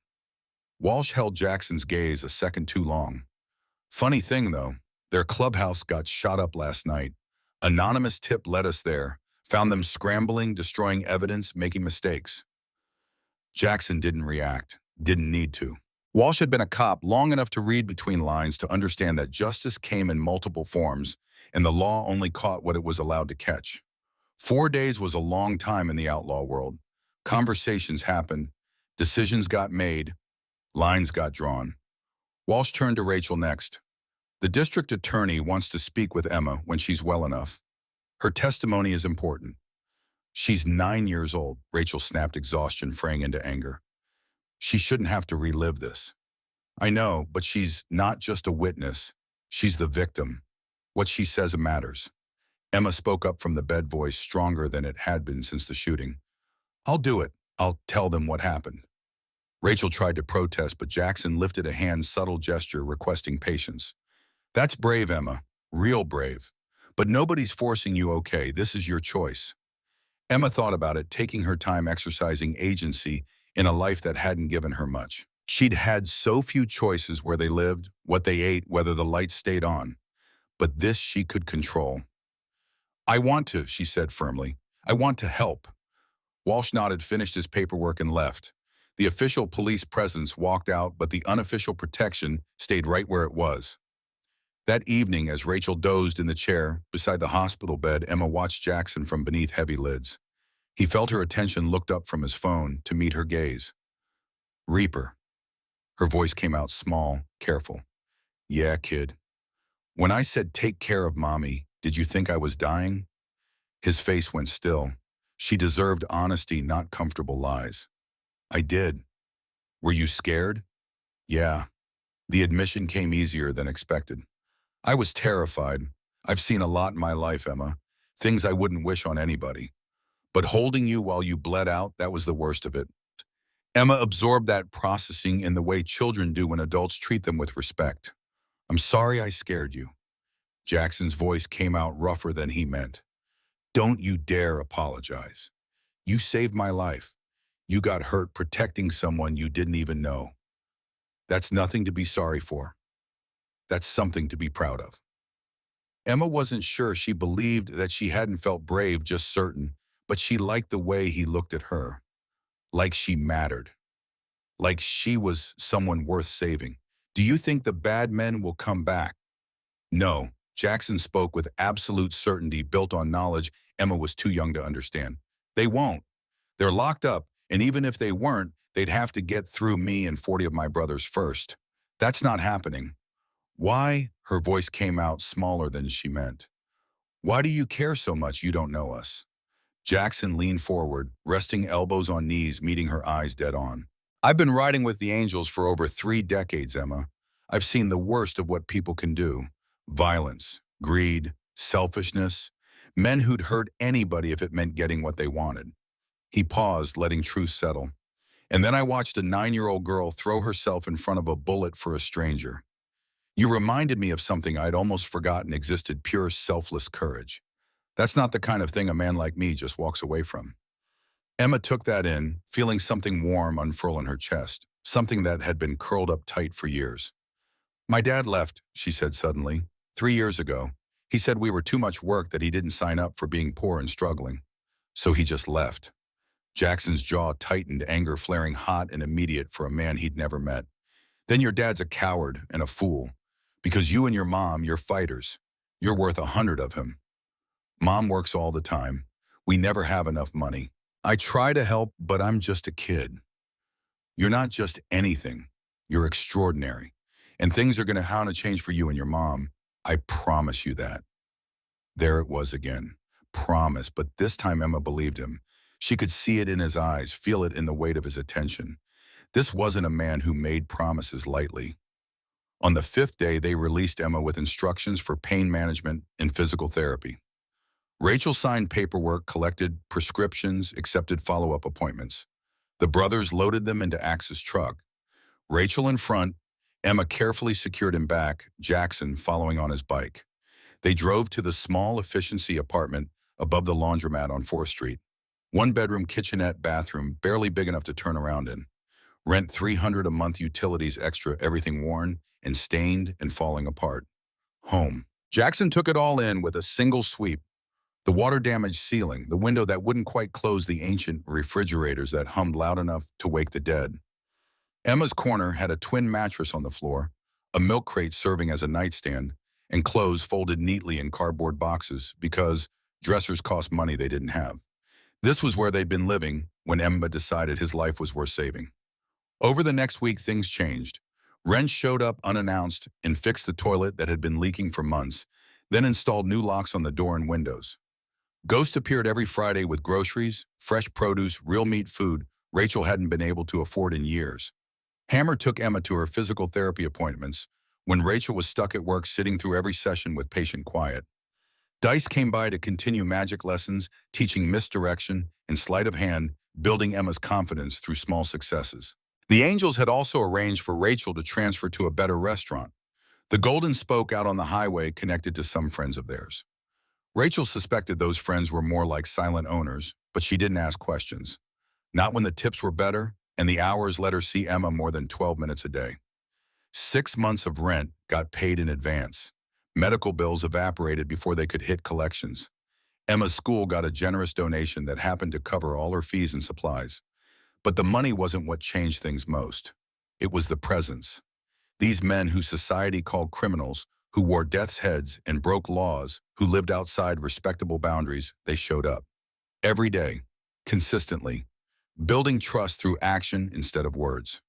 Walsh held Jackson's gaze a second too long. "Funny thing, though, their clubhouse got shot up last night. Anonymous tip led us there. Found them scrambling, destroying evidence, making mistakes." Jackson didn't react, didn't need to. Walsh had been a cop long enough to read between lines to understand that justice came in multiple forms, and the law only caught what it was allowed to catch. 4 days was a long time in the outlaw world. Conversations happened, decisions got made, lines got drawn. Walsh turned to Rachel next. "The district attorney wants to speak with Emma when she's well enough. Her testimony is important." "She's 9 years old," Rachel snapped, exhaustion fraying into anger. "She shouldn't have to relive this." "I know, but she's not just a witness. She's the victim. What she says matters." Emma spoke up from the bed, voice stronger than it had been since the shooting. "I'll do it. I'll tell them what happened." Rachel tried to protest, but Jackson lifted a hand, subtle gesture requesting patience. "That's brave, Emma. Real brave. But nobody's forcing you, okay? This is your choice." Emma thought about it, taking her time, exercising agency in a life that hadn't given her much. She'd had so few choices: where they lived, what they ate, whether the lights stayed on. But this she could control. I want to, she said firmly. I want to help. Walsh nodded, finished his paperwork, and left. The official police presence walked out, but the unofficial protection stayed right where it was. That evening, as Rachel dozed in the chair beside the hospital bed, Emma watched Jackson from beneath heavy lids. He felt her attention, looked up from his phone to meet her gaze. Reaper. Her voice came out small, careful. Yeah, kid. When I said take care of mommy, did you think I was dying? His face went still. She deserved honesty, not comfortable lies. I did. Were you scared? Yeah. The admission came easier than expected. I was terrified. I've seen a lot in my life, Emma. Things I wouldn't wish on anybody. But holding you while you bled out, that was the worst of it. Emma absorbed that processing in the way children do when adults treat them with respect. I'm sorry I scared you. Jackson's voice came out rougher than he meant. Don't you dare apologize. You saved my life. You got hurt protecting someone you didn't even know. That's nothing to be sorry for. That's something to be proud of. Emma wasn't sure she believed that she hadn't felt brave, just certain, but she liked the way he looked at her. Like she mattered. Like she was someone worth saving. Do you think the bad men will come back? No. Jackson spoke with absolute certainty built on knowledge Emma was too young to understand. They won't. They're locked up, and even if they weren't, they'd have to get through me and 40 of my brothers first. That's not happening. Why? Her voice came out smaller than she meant. Why do you care so much? You don't know us. Jackson leaned forward, resting elbows on knees, meeting her eyes dead on. I've been riding with the angels for over 3 decades, Emma. I've seen the worst of what people can do. Violence, greed, selfishness, men who'd hurt anybody if it meant getting what they wanted. He paused, letting truth settle. And then I watched a 9-year-old girl throw herself in front of a bullet for a stranger. You reminded me of something I'd almost forgotten existed: pure, selfless courage. That's not the kind of thing a man like me just walks away from. Emma took that in, feeling something warm unfurl in her chest, something that had been curled up tight for years. My dad left, she said suddenly, 3 years ago. He said we were too much work, that he didn't sign up for being poor and struggling. So he just left. Jackson's jaw tightened, anger flaring hot and immediate for a man he'd never met. Then your dad's a coward and a fool. Because you and your mom, you're fighters. You're worth 100 of him. Mom works all the time. We never have enough money. I try to help, but I'm just a kid. You're not just anything. You're extraordinary. And things are going to have to change for you and your mom. I promise you that. There it was again. Promise, but this time Emma believed him. She could see it in his eyes, feel it in the weight of his attention. This wasn't a man who made promises lightly. On the 5th day, they released Emma with instructions for pain management and physical therapy. Rachel signed paperwork, collected prescriptions, accepted follow-up appointments. The brothers loaded them into Axe's truck. Rachel in front, Emma carefully secured him back, Jackson following on his bike. They drove to the small efficiency apartment above the laundromat on 4th Street. 1-bedroom kitchenette, bathroom, barely big enough to turn around in. Rent $300 a month, utilities extra, everything worn and stained and falling apart. Home. Jackson took it all in with a single sweep. The water-damaged ceiling, the window that wouldn't quite close, the ancient refrigerators that hummed loud enough to wake the dead. Emma's corner had a twin mattress on the floor, a milk crate serving as a nightstand, and clothes folded neatly in cardboard boxes because dressers cost money they didn't have. This was where they'd been living when Emma decided his life was worth saving. Over the next week, things changed. Wrench showed up unannounced and fixed the toilet that had been leaking for months, then installed new locks on the door and windows. Ghost appeared every Friday with groceries, fresh produce, real meat, food Rachel hadn't been able to afford in years. Hammer took Emma to her physical therapy appointments when Rachel was stuck at work, sitting through every session with patient quiet. Dice came by to continue magic lessons, teaching misdirection and sleight of hand, building Emma's confidence through small successes. The Angels had also arranged for Rachel to transfer to a better restaurant. The Golden Spoke out on the highway connected to some friends of theirs. Rachel suspected those friends were more like silent owners, but she didn't ask questions. Not when the tips were better, and the hours let her see Emma more than 12 minutes a day. 6 months of rent got paid in advance. Medical bills evaporated before they could hit collections. Emma's school got a generous donation that happened to cover all her fees and supplies. But the money wasn't what changed things most. It was the presence. These men who society called criminals, who wore death's heads and broke laws, who lived outside respectable boundaries, they showed up. Every day, consistently, building trust through action instead of words.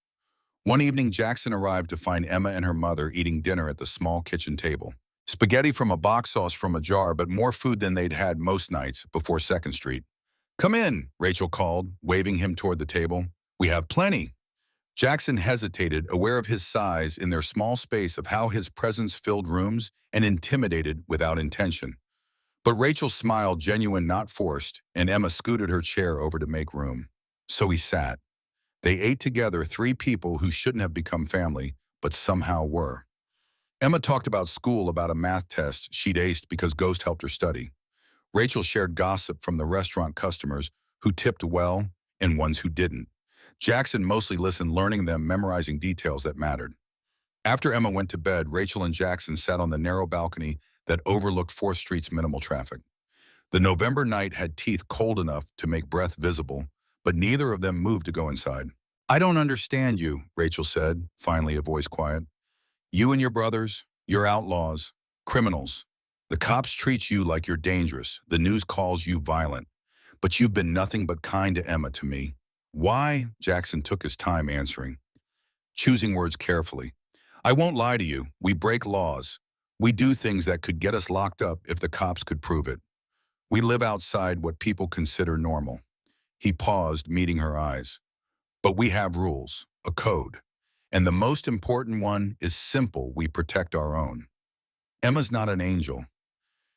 One evening, Jackson arrived to find Emma and her mother eating dinner at the small kitchen table. Spaghetti from a box, sauce from a jar, but more food than they'd had most nights before 2nd Street. "Come in," Rachel called, waving him toward the table. "We have plenty." Jackson hesitated, aware of his size in their small space, of how his presence filled rooms, and intimidated without intention. But Rachel smiled, genuine, not forced, and Emma scooted her chair over to make room. So he sat. They ate together, three people who shouldn't have become family, but somehow were. Emma talked about school, about a math test she'd aced because Ghost helped her study. Rachel shared gossip from the restaurant customers who tipped well and ones who didn't. Jackson mostly listened, learning them, memorizing details that mattered. After Emma went to bed, Rachel and Jackson sat on the narrow balcony that overlooked 4th Street's minimal traffic. The November night had teeth cold enough to make breath visible, but neither of them moved to go inside. "I don't understand you," Rachel said, finally, a voice quiet. "You and your brothers, you're outlaws, criminals. The cops treat you like you're dangerous. The news calls you violent. But you've been nothing but kind to Emma, to me. Why?" Jackson took his time answering, choosing words carefully. "I won't lie to you. We break laws. We do things that could get us locked up if the cops could prove it. We live outside what people consider normal." He paused, meeting her eyes. "But we have rules, a code. And the most important one is simple: we protect our own." Emma's not an angel.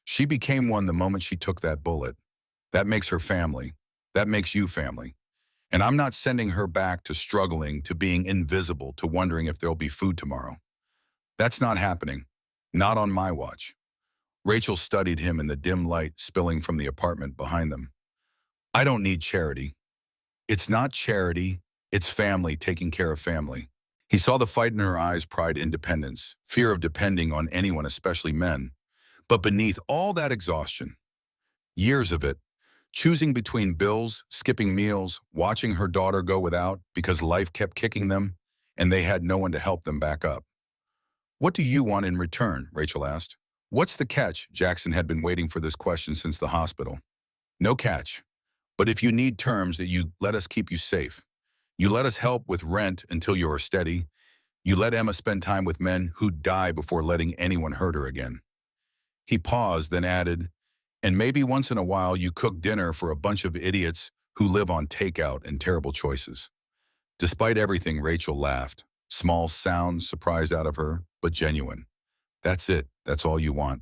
She became one the moment she took that bullet. That makes her family. That makes you family. And I'm not sending her back to struggling, to being invisible, to wondering if there'll be food tomorrow. That's not happening. Not on my watch. Rachel studied him in the dim light spilling from the apartment behind them. "I don't need charity." "It's not charity. It's family taking care of family." He saw the fight in her eyes: pride, independence, fear of depending on anyone, especially men. But beneath all that exhaustion, years of it, choosing between bills, skipping meals, watching her daughter go without because life kept kicking them, and they had no one to help them back up. "What do you want in return?" Rachel asked. "What's the catch?" Jackson had been waiting for this question since the hospital. "No catch. But if you need terms, that you let us keep you safe. You let us help with rent until you are steady. You let Emma spend time with men who'd die before letting anyone hurt her again." He paused, then added, "And maybe once in a while you cook dinner for a bunch of idiots who live on takeout and terrible choices." Despite everything, Rachel laughed. Small sound surprised out of her, but genuine. "That's it. That's all you want.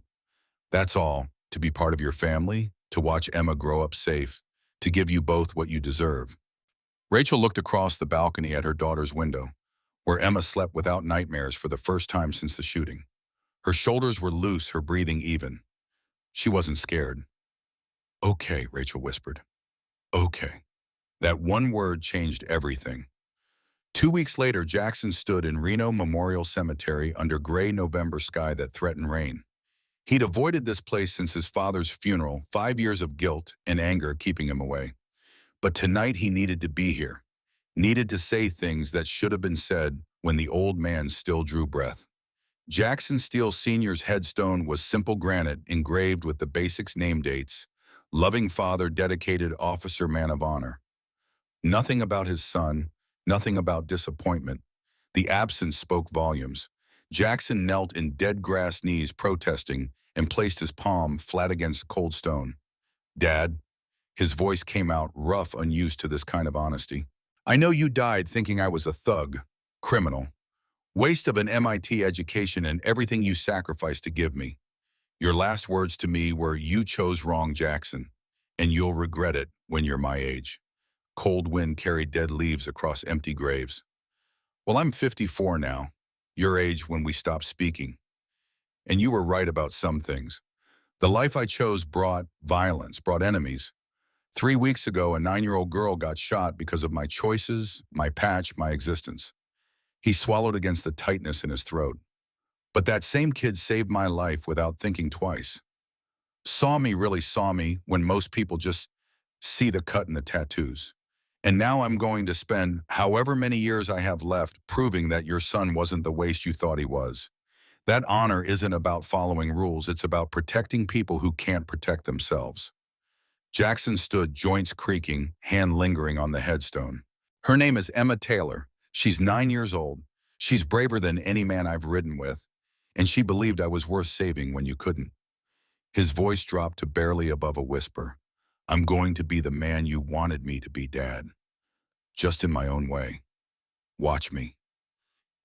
That's all. To be part of your family, to watch Emma grow up safe, to give you both what you deserve." Rachel looked across the balcony at her daughter's window, where Emma slept without nightmares for the first time since the shooting. Her shoulders were loose, her breathing even. She wasn't scared. "Okay," Rachel whispered. "Okay." That one word changed everything. 2 weeks later, Jackson stood in Reno Memorial Cemetery under gray November sky that threatened rain. He'd avoided this place since his father's funeral, 5 years of guilt and anger keeping him away. But tonight he needed to be here, needed to say things that should have been said when the old man still drew breath. Jackson Steele Sr.'s headstone was simple granite engraved with the basics: name dates, loving father, dedicated officer, man of honor. Nothing about his son, nothing about disappointment. The absence spoke volumes. Jackson knelt in dead grass knees, protesting, and placed his palm flat against cold stone. "Dad," his voice came out rough, unused to this kind of honesty. "I know you died thinking I was a thug, criminal, waste of an MIT education and everything you sacrificed to give me. Your last words to me were, 'You chose wrong, Jackson, and you'll regret it when you're my age.'" Cold wind carried dead leaves across empty graves. "Well, I'm 54 now, your age when we stopped speaking. And you were right about some things. The life I chose brought violence, brought enemies. 3 weeks ago, a 9-year-old girl got shot because of my choices, my patch, my existence." He swallowed against the tightness in his throat. "But that same kid saved my life without thinking twice. Really saw me when most people just see the cut and the tattoos. And now I'm going to spend however many years I have left proving that your son wasn't the waste you thought he was. That honor isn't about following rules, it's about protecting people who can't protect themselves. Jackson stood, joints creaking, hand lingering on the headstone. Her name is Emma Taylor. She's 9 years old. She's braver than any man I've ridden with, and she believed I was worth saving when you couldn't. His voice dropped to barely above a whisper. I'm going to be the man you wanted me to be, Dad. Just in my own way. Watch me.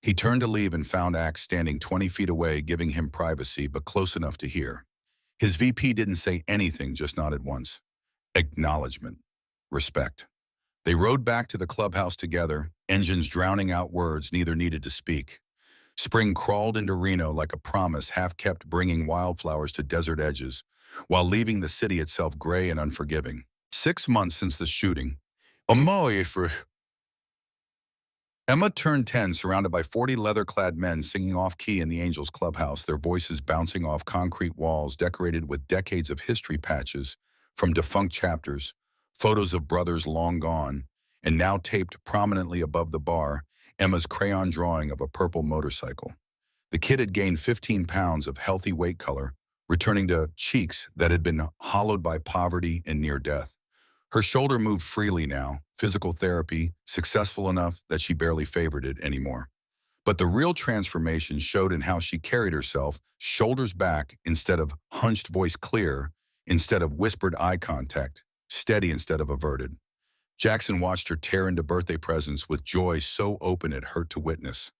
He turned to leave and found Axe standing 20 feet away, giving him privacy, but close enough to hear. His VP didn't say anything, just nodded once. Acknowledgement. Respect. They rode back to the clubhouse together, engines drowning out words neither needed to speak. Spring crawled into Reno like a promise half-kept, bringing wildflowers to desert edges, while leaving the city itself gray and unforgiving. 6 months since the shooting. Emma turned 10, surrounded by 40 leather-clad men singing off-key in the Angels clubhouse, their voices bouncing off concrete walls decorated with decades of history patches from defunct chapters, photos of brothers long gone, and now taped prominently above the bar, Emma's crayon drawing of a purple motorcycle. The kid had gained 15 pounds of healthy weight color, returning to cheeks that had been hollowed by poverty and near death. Her shoulder moved freely now, physical therapy successful enough that she barely favored it anymore. But the real transformation showed in how she carried herself, shoulders back instead of hunched, voice clear instead of whispered, eye contact steady instead of averted. Jackson watched her tear into birthday presents with joy so open it hurt to witness.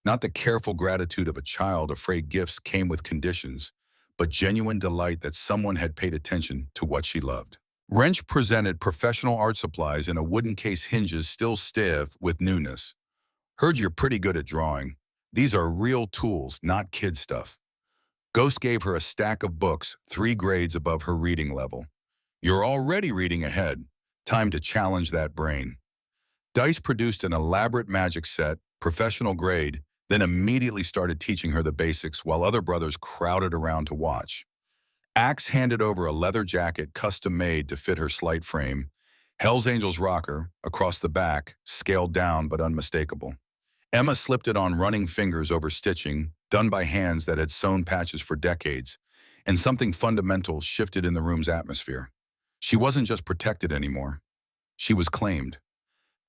Not the careful gratitude of a child afraid gifts came with conditions, but genuine delight that someone had paid attention to what she loved. Wrench presented professional art supplies in a wooden case, hinges still stiff with newness. Heard you're pretty good at drawing. These are real tools, not kid stuff. Ghost gave her a stack of books, 3 grades above her reading level. You're already reading ahead. Time to challenge that brain. Dice produced an elaborate magic set, professional grade, then immediately started teaching her the basics while other brothers crowded around to watch. Axe handed over a leather jacket custom-made to fit her slight frame. Hell's Angels rocker, across the back, scaled down but unmistakable. Emma slipped it on running fingers over stitching, done by hands that had sewn patches for decades, and something fundamental shifted in the room's atmosphere. She wasn't just protected anymore. She was claimed.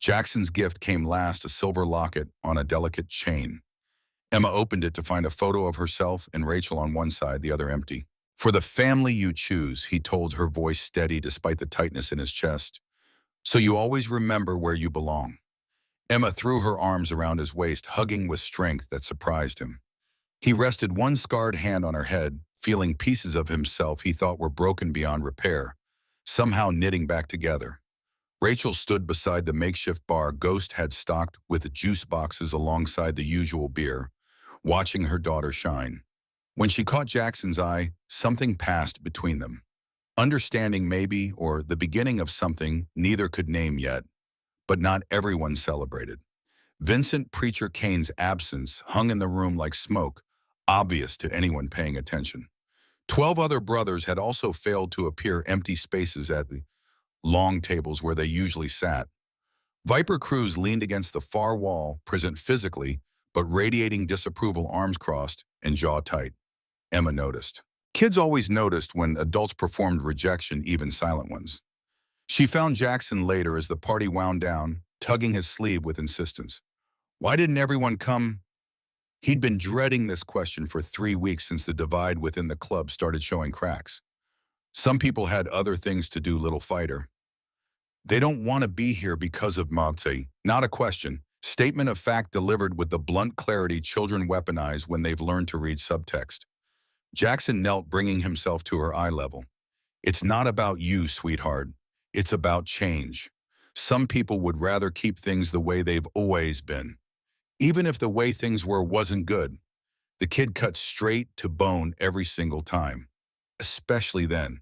Jackson's gift came last, a silver locket on a delicate chain. Emma opened it to find a photo of herself and Rachel on one side, the other empty. For the family you choose, he told, her voice steady despite the tightness in his chest. So you always remember where you belong. Emma threw her arms around his waist, hugging with strength that surprised him. He rested one scarred hand on her head, feeling pieces of himself he thought were broken beyond repair, somehow knitting back together. Rachel stood beside the makeshift bar Ghost had stocked with juice boxes alongside the usual beer, watching her daughter shine. When she caught Jackson's eye, something passed between them. Understanding maybe, or the beginning of something neither could name yet, but not everyone celebrated. Vincent Preacher Kane's absence hung in the room like smoke, obvious to anyone paying attention. 12 other brothers had also failed to appear, empty spaces at the long tables where they usually sat. Viper Cruz leaned against the far wall, present physically, but radiating disapproval, arms crossed and jaw tight. Emma noticed. Kids always noticed when adults performed rejection, even silent ones. She found Jackson later as the party wound down, tugging his sleeve with insistence. Why didn't everyone come? He'd been dreading this question for 3 weeks since the divide within the club started showing cracks. Some people had other things to do, little fighter. They don't want to be here because of Mate. Not a question. Statement of fact delivered with the blunt clarity children weaponize when they've learned to read subtext. Jackson knelt, bringing himself to her eye level. It's not about you, sweetheart. It's about change. Some people would rather keep things the way they've always been. Even if the way things were wasn't good. The kid cut straight to bone every single time. Especially then.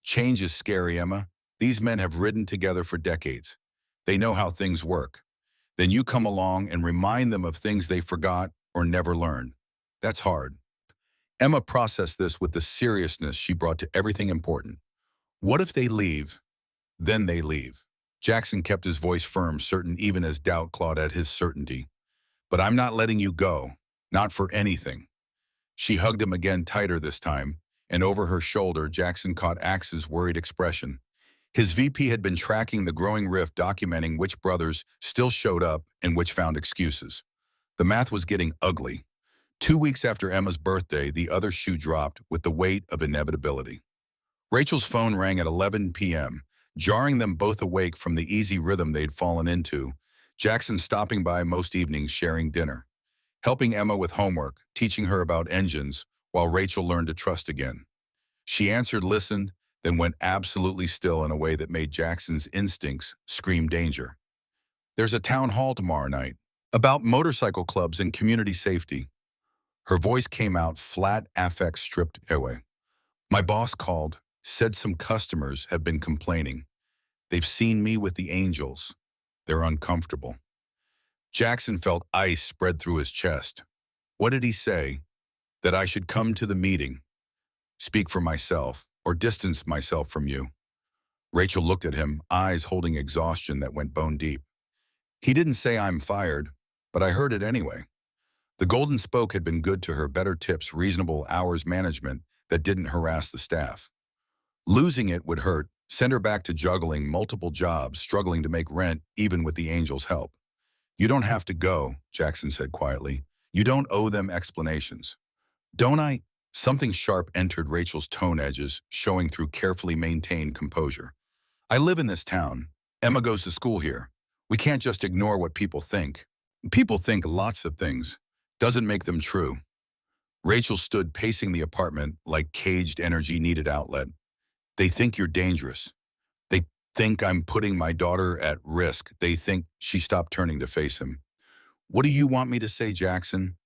Change is scary, Emma. These men have ridden together for decades. They know how things work. Then you come along and remind them of things they forgot or never learned. That's hard. Emma processed this with the seriousness she brought to everything important. What if they leave? Then they leave. Jackson kept his voice firm, certain even as doubt clawed at his certainty. But I'm not letting you go. Not for anything. She hugged him again tighter this time, and over her shoulder, Jackson caught Axe's worried expression. His VP had been tracking the growing rift, documenting which brothers still showed up and which found excuses. The math was getting ugly. 2 weeks after Emma's birthday, the other shoe dropped with the weight of inevitability. Rachel's phone rang at 11 p.m., jarring them both awake from the easy rhythm they'd fallen into. Jackson stopping by most evenings, sharing dinner, helping Emma with homework, teaching her about engines, while Rachel learned to trust again. She answered, listened, then went absolutely still in a way that made Jackson's instincts scream danger. There's a town hall tomorrow night about motorcycle clubs and community safety. Her voice came out flat, affect stripped away. My boss called, said some customers have been complaining. They've seen me with the angels. They're uncomfortable. Jackson felt ice spread through his chest. What did he say? That I should come to the meeting, speak for myself, or distance myself from you. Rachel looked at him, eyes holding exhaustion that went bone deep. He didn't say I'm fired, but I heard it anyway. The Golden Spoke had been good to her, better tips, reasonable hours management that didn't harass the staff. Losing it would hurt, send her back to juggling multiple jobs, struggling to make rent even with the angels' help. You don't have to go, Jackson said quietly. You don't owe them explanations. Don't I? Something sharp entered Rachel's tone edges, showing through carefully maintained composure. I live in this town. Emma goes to school here. We can't just ignore what people think. People think lots of things. Doesn't make them true. Rachel stood pacing the apartment like caged energy needed outlet. They think you're dangerous. They think I'm putting my daughter at risk. They think. She stopped, turning to face him. What do you want me to say, Jackson?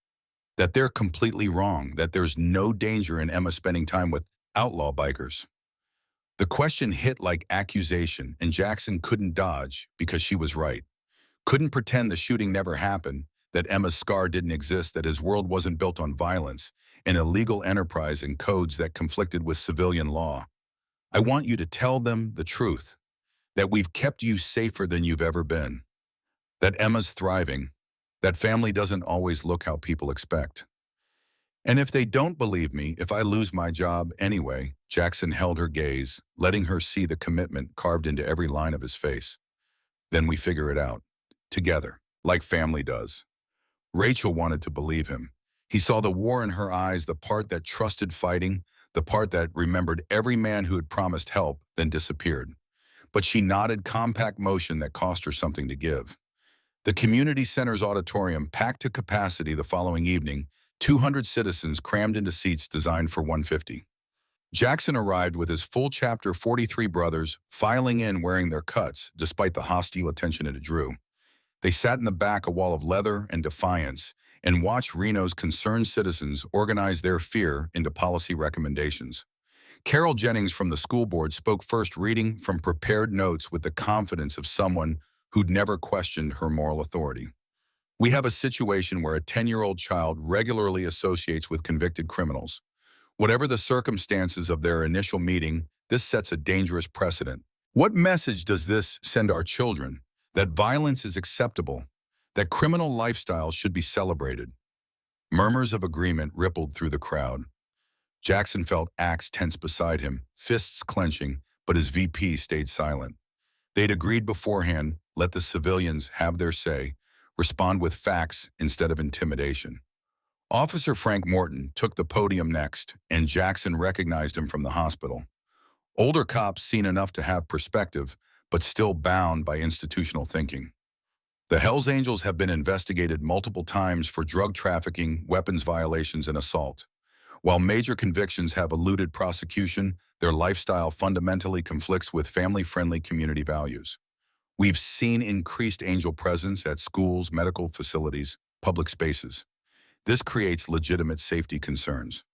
That they're completely wrong, that there's no danger in Emma spending time with outlaw bikers. The question hit like accusation, and Jackson couldn't dodge because she was right. Couldn't pretend the shooting never happened, that Emma's scar didn't exist, that his world wasn't built on violence, an illegal enterprise and codes that conflicted with civilian law. I want you to tell them the truth, that we've kept you safer than you've ever been, that Emma's thriving, that family doesn't always look how people expect. And if they don't believe me, if I lose my job anyway, Jackson held her gaze, letting her see the commitment carved into every line of his face. Then we figure it out, together, like family does. Rachel wanted to believe him. He saw the war in her eyes, the part that trusted fighting, the part that remembered every man who had promised help, then disappeared. But she nodded, compact motion that cost her something to give. The community center's auditorium packed to capacity the following evening, 200 citizens crammed into seats designed for 150. Jackson arrived with his full chapter 43 brothers filing in wearing their cuts, despite the hostile attention it drew. They sat in the back, a wall of leather and defiance, and watched Reno's concerned citizens organize their fear into policy recommendations. Carol Jennings from the school board spoke first, reading from prepared notes with the confidence of someone who'd never questioned her moral authority. We have a situation where a 10-year-old child regularly associates with convicted criminals. Whatever the circumstances of their initial meeting, this sets a dangerous precedent. What message does this send our children? That violence is acceptable, that criminal lifestyles should be celebrated. Murmurs of agreement rippled through the crowd. Jackson felt Axe tense beside him, fists clenching, but his VP stayed silent. They'd agreed beforehand, let the civilians have their say, respond with facts instead of intimidation. Officer Frank Morton took the podium next, and Jackson recognized him from the hospital. Older cops seen enough to have perspective, but still bound by institutional thinking. The Hells Angels have been investigated multiple times for drug trafficking, weapons violations, and assault. While major convictions have eluded prosecution, their lifestyle fundamentally conflicts with family-friendly community values. We've seen increased angel presence at schools, medical facilities, public spaces. This creates legitimate safety concerns.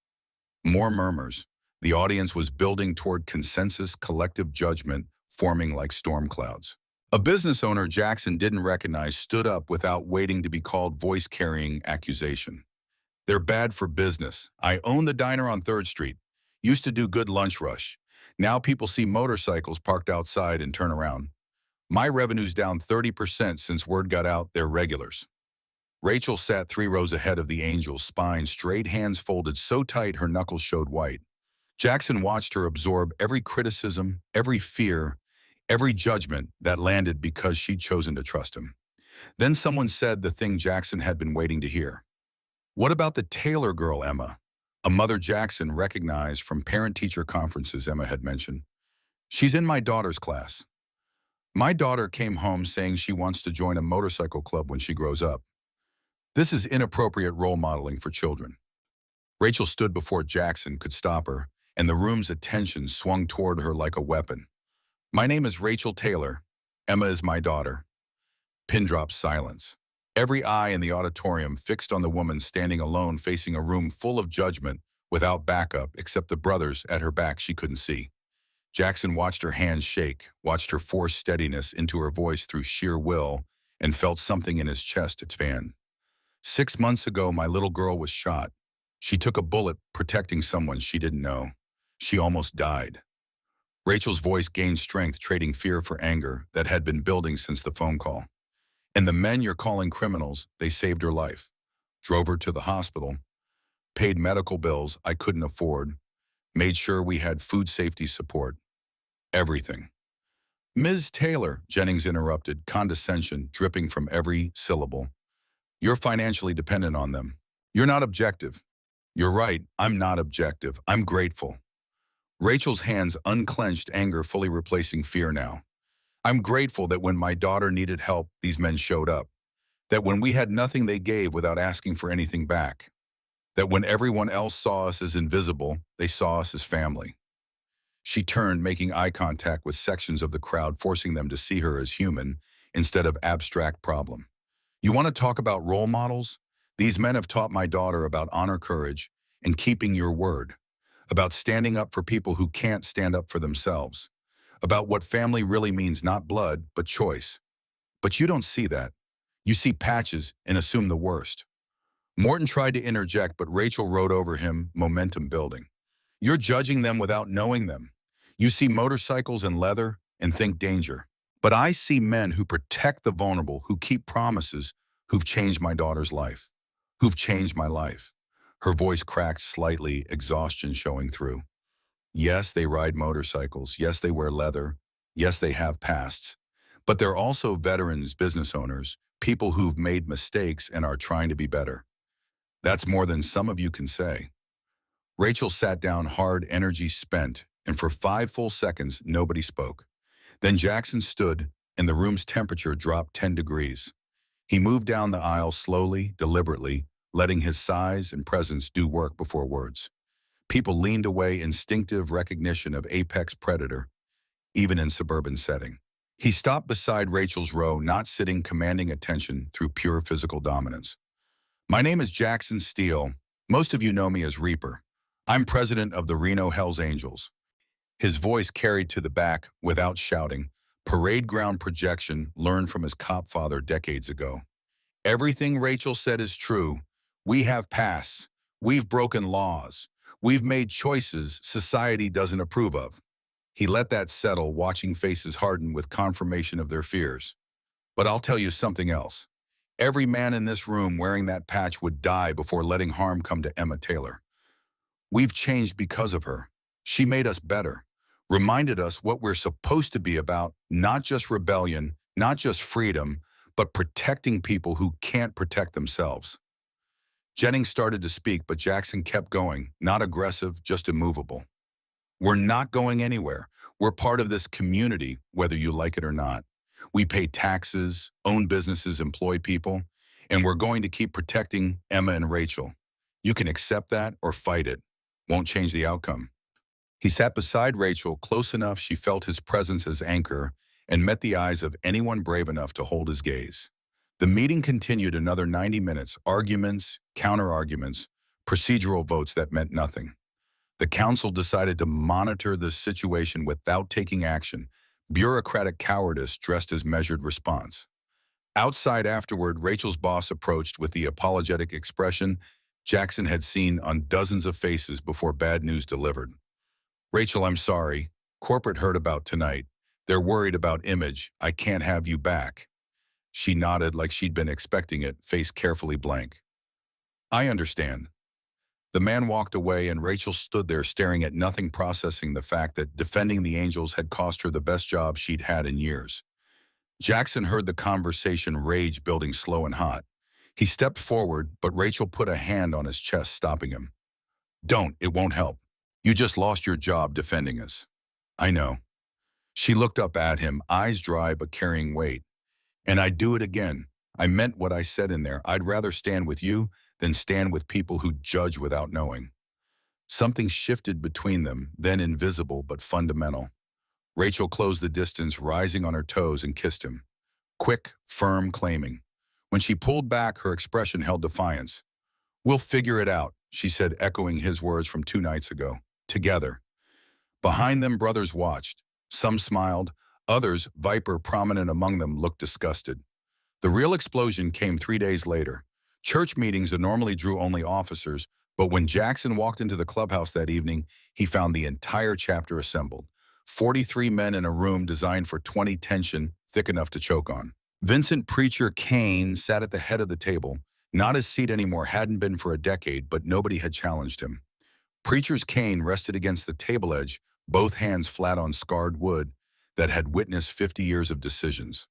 More murmurs. The audience was building toward consensus, collective judgment, forming like storm clouds. A business owner Jackson didn't recognize stood up without waiting to be called, voice carrying accusation. They're bad for business. I own the diner on 3rd Street. Used to do good lunch rush. Now people see motorcycles parked outside and turn around. My revenue's down 30% since word got out they're regulars. Rachel sat 3 rows ahead of the angel's spine, straight, hands folded so tight her knuckles showed white. Jackson watched her absorb every criticism, every fear, every judgment that landed because she'd chosen to trust him. Then someone said the thing Jackson had been waiting to hear. What about the Taylor girl, Emma? A mother Jackson recognized from parent-teacher conferences Emma had mentioned. She's in my daughter's class. My daughter came home saying she wants to join a motorcycle club when she grows up. This is inappropriate role modeling for children. Rachel stood before Jackson could stop her, and the room's attention swung toward her like a weapon. My name is Rachel Taylor. Emma is my daughter. Pin drop silence. Every eye in the auditorium fixed on the woman standing alone facing a room full of judgment without backup except the brothers at her back she couldn't see. Jackson watched her hands shake, watched her force steadiness into her voice through sheer will, and felt something in his chest expand. 6 months ago, my little girl was shot. She took a bullet protecting someone she didn't know. She almost died. Rachel's voice gained strength, trading fear for anger that had been building since the phone call. And the men you're calling criminals, they saved her life, drove her to the hospital, paid medical bills I couldn't afford, made sure we had food safety support. Everything. Ms. Taylor, Jennings interrupted, condescension dripping from every syllable. You're financially dependent on them. You're not objective. You're right, I'm not objective. I'm grateful. Rachel's hands unclenched, anger fully replacing fear now. I'm grateful that when my daughter needed help, these men showed up. That when we had nothing, they gave without asking for anything back. That when everyone else saw us as invisible, they saw us as family. She turned, making eye contact with sections of the crowd, forcing them to see her as human instead of abstract problem. You want to talk about role models? These men have taught my daughter about honor, courage, and keeping your word. About standing up for people who can't stand up for themselves. About what family really means, not blood, but choice. But you don't see that. You see patches and assume the worst. Morton tried to interject, but Rachel rode over him, momentum building. You're judging them without knowing them. You see motorcycles and leather and think danger. But I see men who protect the vulnerable, who keep promises, who've changed my daughter's life. Who've changed my life. Her voice cracked slightly, exhaustion showing through. Yes, they ride motorcycles. Yes, they wear leather. Yes, they have pasts. But they're also veterans, business owners, people who've made mistakes and are trying to be better. That's more than some of you can say. Rachel sat down hard, energy spent, and for 5 full seconds, nobody spoke. Then Jackson stood, and the room's temperature dropped 10 degrees. He moved down the aisle slowly, deliberately, letting his size and presence do work before words. People leaned away, instinctive recognition of apex predator, even in suburban setting. He stopped beside Rachel's row, not sitting, commanding attention through pure physical dominance. My name is Jackson Steele. Most of you know me as Reaper. I'm president of the Reno HELLS Angels. His voice carried to the back without shouting. Parade ground projection learned from his cop father decades ago. Everything Rachel said is true. We have pasts. We've broken laws. We've made choices society doesn't approve of. He let that settle, watching faces harden with confirmation of their fears. But I'll tell you something else. Every man in this room wearing that patch would die before letting harm come to Emma Taylor. We've changed because of her. She made us better, reminded us what we're supposed to be about, not just rebellion, not just freedom, but protecting people who can't protect themselves. Jennings started to speak, but Jackson kept going, not aggressive, just immovable. We're not going anywhere. We're part of this community, whether you like it or not. We pay taxes, own businesses, employ people, and we're going to keep protecting Emma and Rachel. You can accept that or fight it. Won't change the outcome. He sat beside Rachel, close enough she felt his presence as anchor, and met the eyes of anyone brave enough to hold his gaze. The meeting continued another 90 minutes, arguments, counter-arguments, procedural votes that meant nothing. The council decided to monitor the situation without taking action, bureaucratic cowardice dressed as measured response. Outside afterward, Rachel's boss approached with the apologetic expression, Jackson had seen on dozens of faces before bad news delivered. Rachel, I'm sorry. Corporate heard about tonight. They're worried about image. I can't have you back. She nodded like she'd been expecting it, face carefully blank. I understand. The man walked away and Rachel stood there staring at nothing, processing the fact that defending the Angels had cost her the best job she'd had in years. Jackson heard the conversation, rage building slow and hot. He stepped forward, but Rachel put a hand on his chest, stopping him. Don't, it won't help. You just lost your job defending us. I know. She looked up at him, eyes dry but carrying weight. And I'd do it again. I meant what I said in there. I'd rather stand with you than stand with people who judge without knowing. Something shifted between them, then invisible but fundamental. Rachel closed the distance, rising on her toes, and kissed him. Quick, firm, claiming. When she pulled back, her expression held defiance. We'll figure it out, she said, echoing his words from 2 nights ago. Together. Behind them, brothers watched. Some smiled. Others, Viper prominent among them, looked disgusted. The real explosion came 3 days later. Church meetings that normally drew only officers, but when Jackson walked into the clubhouse that evening, he found the entire chapter assembled. 43 men in a room designed for 20, tension thick enough to choke on. Vincent Preacher Kane sat at the head of the table. Not his seat anymore, hadn't been for a decade, but nobody had challenged him. Preacher's cane rested against the table edge, both hands flat on scarred wood that had witnessed 50 years of decisions.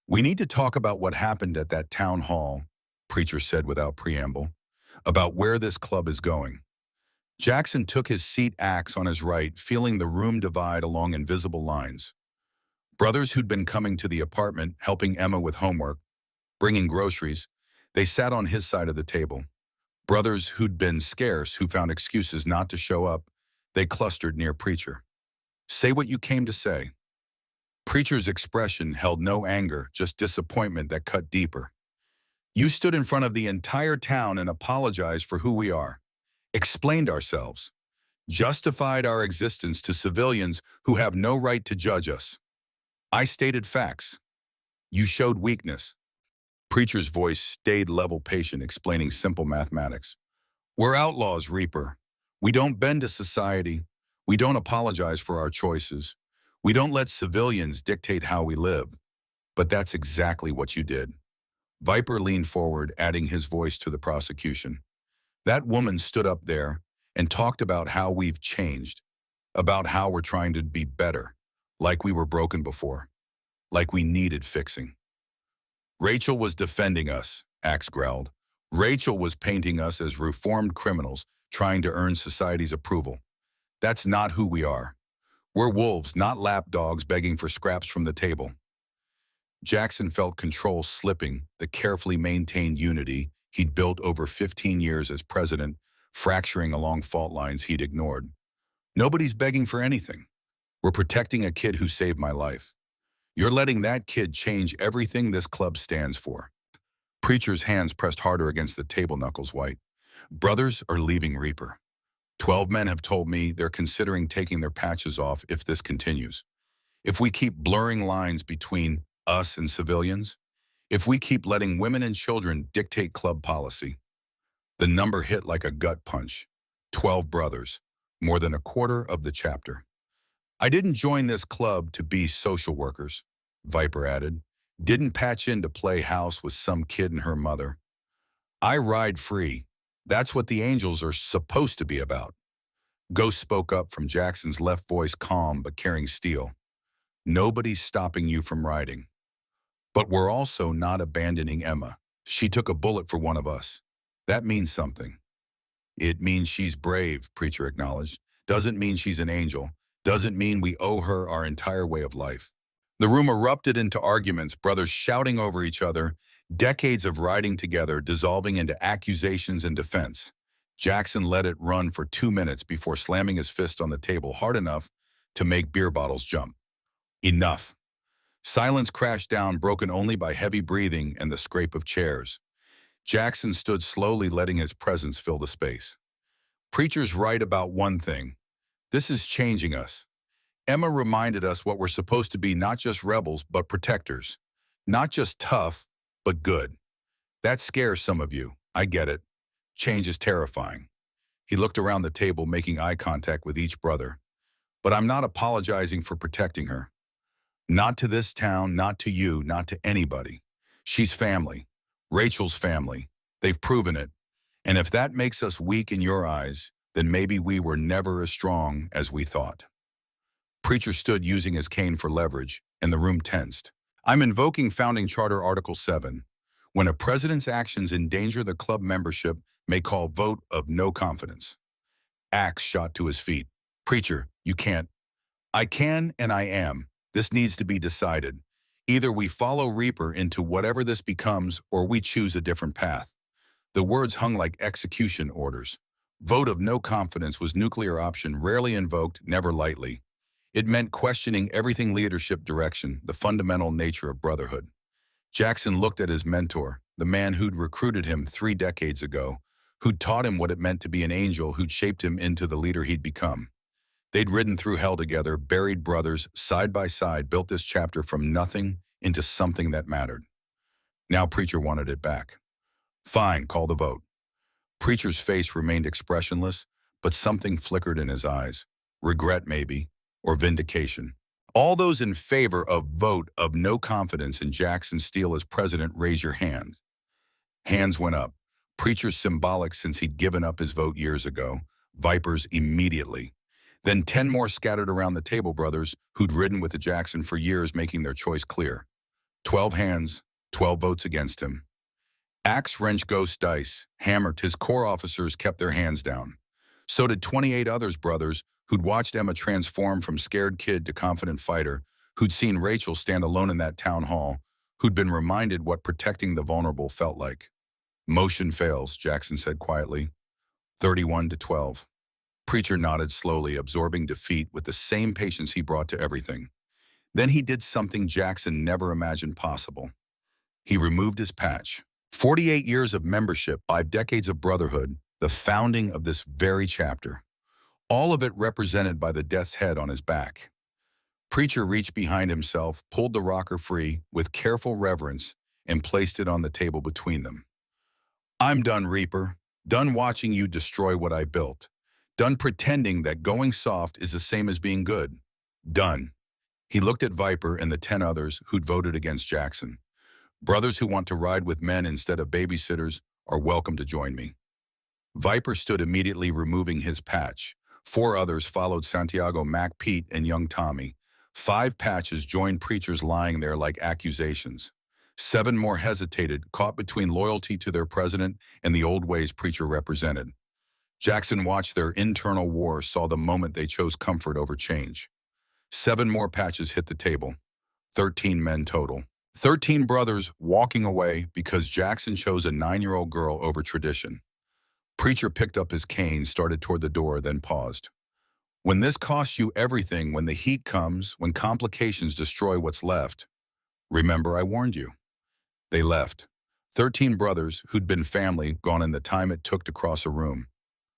We need to talk about what happened at that town hall, Preacher said without preamble, about where this club is going. Jackson took his seat, axe on his right, feeling the room divide along invisible lines. Brothers who'd been coming to the apartment, helping Emma with homework, bringing groceries, they sat on his side of the table. Brothers who'd been scarce, who found excuses not to show up, they clustered near Preacher. Say what you came to say. Preacher's expression held no anger, just disappointment that cut deeper. You stood in front of the entire town and apologized for who we are, explained ourselves, justified our existence to civilians who have no right to judge us. I stated facts. You showed weakness. Preacher's voice stayed level, patient, explaining simple mathematics. We're outlaws, Reaper. We don't bend to society. We don't apologize for our choices. We don't let civilians dictate how we live. But that's exactly what you did. Viper leaned forward, adding his voice to the prosecution. That woman stood up there and talked about how we've changed, about how we're trying to be better, like we were broken before, like we needed fixing. Rachel was defending us, Axe growled. Rachel was painting us as reformed criminals trying to earn society's approval. That's not who we are. We're wolves, not lapdogs begging for scraps from the table. Jackson felt control slipping, the carefully maintained unity he'd built over 15 years as president, fracturing along fault lines he'd ignored. Nobody's begging for anything. We're protecting a kid who saved my life. You're letting that kid change everything this club stands for. Preacher's hands pressed harder against the table, knuckles white. Brothers are leaving Reaper. 12 men have told me they're considering taking their patches off if this continues. If we keep blurring lines between us and civilians, if we keep letting women and children dictate club policy. The number hit like a gut punch. 12 brothers, more than a quarter of the chapter. I didn't join this club to be social workers, Viper added. Didn't patch in to play house with some kid and her mother. I ride free. That's what the Angels are supposed to be about. Ghost spoke up from Jackson's left, voice calm but carrying steel. Nobody's stopping you from riding. But we're also not abandoning Emma. She took a bullet for one of us. That means something. It means she's brave, Preacher acknowledged. Doesn't mean she's an angel. Doesn't mean we owe her our entire way of life. The room erupted into arguments, brothers shouting over each other, decades of riding together dissolving into accusations and defense. Jackson let it run for 2 minutes before slamming his fist on the table hard enough to make beer bottles jump. Enough. Silence crashed down, broken only by heavy breathing and the scrape of chairs. Jackson stood slowly, letting his presence fill the space. Preacher's right about one thing. This is changing us. Emma reminded us what we're supposed to be, not just rebels, but protectors. Not just tough, but good. That scares some of you. I get it. Change is terrifying. He looked around the table, making eye contact with each brother. But I'm not apologizing for protecting her. Not to this town, not to you, not to anybody. She's family. Rachel's family. They've proven it. And if that makes us weak in your eyes, then maybe we were never as strong as we thought. Preacher stood using his cane for leverage, and the room tensed. I'm invoking Founding Charter Article 7. When a president's actions endanger the club membership, may call vote of no confidence. Axe shot to his feet. Preacher, you can't. I can and I am. This needs to be decided. Either we follow Reaper into whatever this becomes, or we choose a different path. The words hung like execution orders. Vote of no confidence was nuclear option, rarely invoked, never lightly. It meant questioning everything leadership direction, the fundamental nature of brotherhood. Jackson looked at his mentor, the man who'd recruited him 3 decades ago, who'd taught him what it meant to be an angel, who'd shaped him into the leader he'd become. They'd ridden through hell together, buried brothers, side by side, built this chapter from nothing into something that mattered. Now Preacher wanted it back. Fine, call the vote. Preacher's face remained expressionless, but something flickered in his eyes. Regret, maybe, or vindication. All those in favor of vote of no confidence in Jackson Steele as president, raise your hand. Hands went up. Preacher's symbolic, since he'd given up his vote years ago. Vipers immediately. Then 10 more scattered around the table, brothers who'd ridden with the Jackson for years, making their choice clear. 12 hands, 12 votes against him. Axe wrench ghost dice, hammered. His core officers kept their hands down. So did 28 others, brothers who'd watched Emma transform from scared kid to confident fighter, who'd seen Rachel stand alone in that town hall, who'd been reminded what protecting the vulnerable felt like. Motion fails, Jackson said quietly. 31-12. Preacher nodded slowly, absorbing defeat with the same patience he brought to everything. Then he did something Jackson never imagined possible. He removed his patch. 48 years of membership, 5 decades of brotherhood, the founding of this very chapter. All of it represented by the death's head on his back. Preacher reached behind himself, pulled the rocker free with careful reverence, and placed it on the table between them. I'm done, Reaper. Done watching you destroy what I built. Done pretending that going soft is the same as being good. Done. He looked at Viper and the 10 others who'd voted against Jackson. Brothers who want to ride with men instead of babysitters are welcome to join me. Viper stood immediately, removing his patch. 4 others followed: Santiago, Mac, Pete, and young Tommy. 5 patches joined Preachers, lying there like accusations. 7 more hesitated, caught between loyalty to their president and the old ways Preacher represented. Jackson watched their internal war, saw the moment they chose comfort over change. 7 more patches hit the table. 13 men total. 13 brothers walking away because Jackson chose a 9-year-old girl over tradition. Preacher picked up his cane, started toward the door, then paused. When this costs you everything, when the heat comes, when complications destroy what's left, remember I warned you. They left. 13 brothers who'd been family, gone in the time it took to cross a room.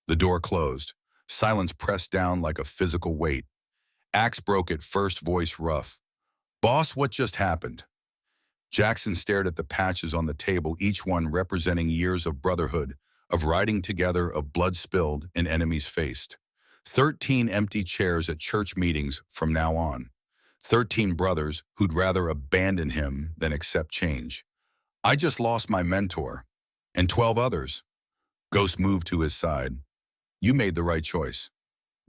The door closed. Silence pressed down like a physical weight. Axe broke it, first voice rough. Boss, what just happened? Jackson stared at the patches on the table, each one representing years of brotherhood, of riding together, of blood spilled and enemies faced. 13 empty chairs at church meetings from now on. 13 brothers who'd rather abandon him than accept change. I just lost my mentor. And 12 others. Ghost moved to his side. You made the right choice.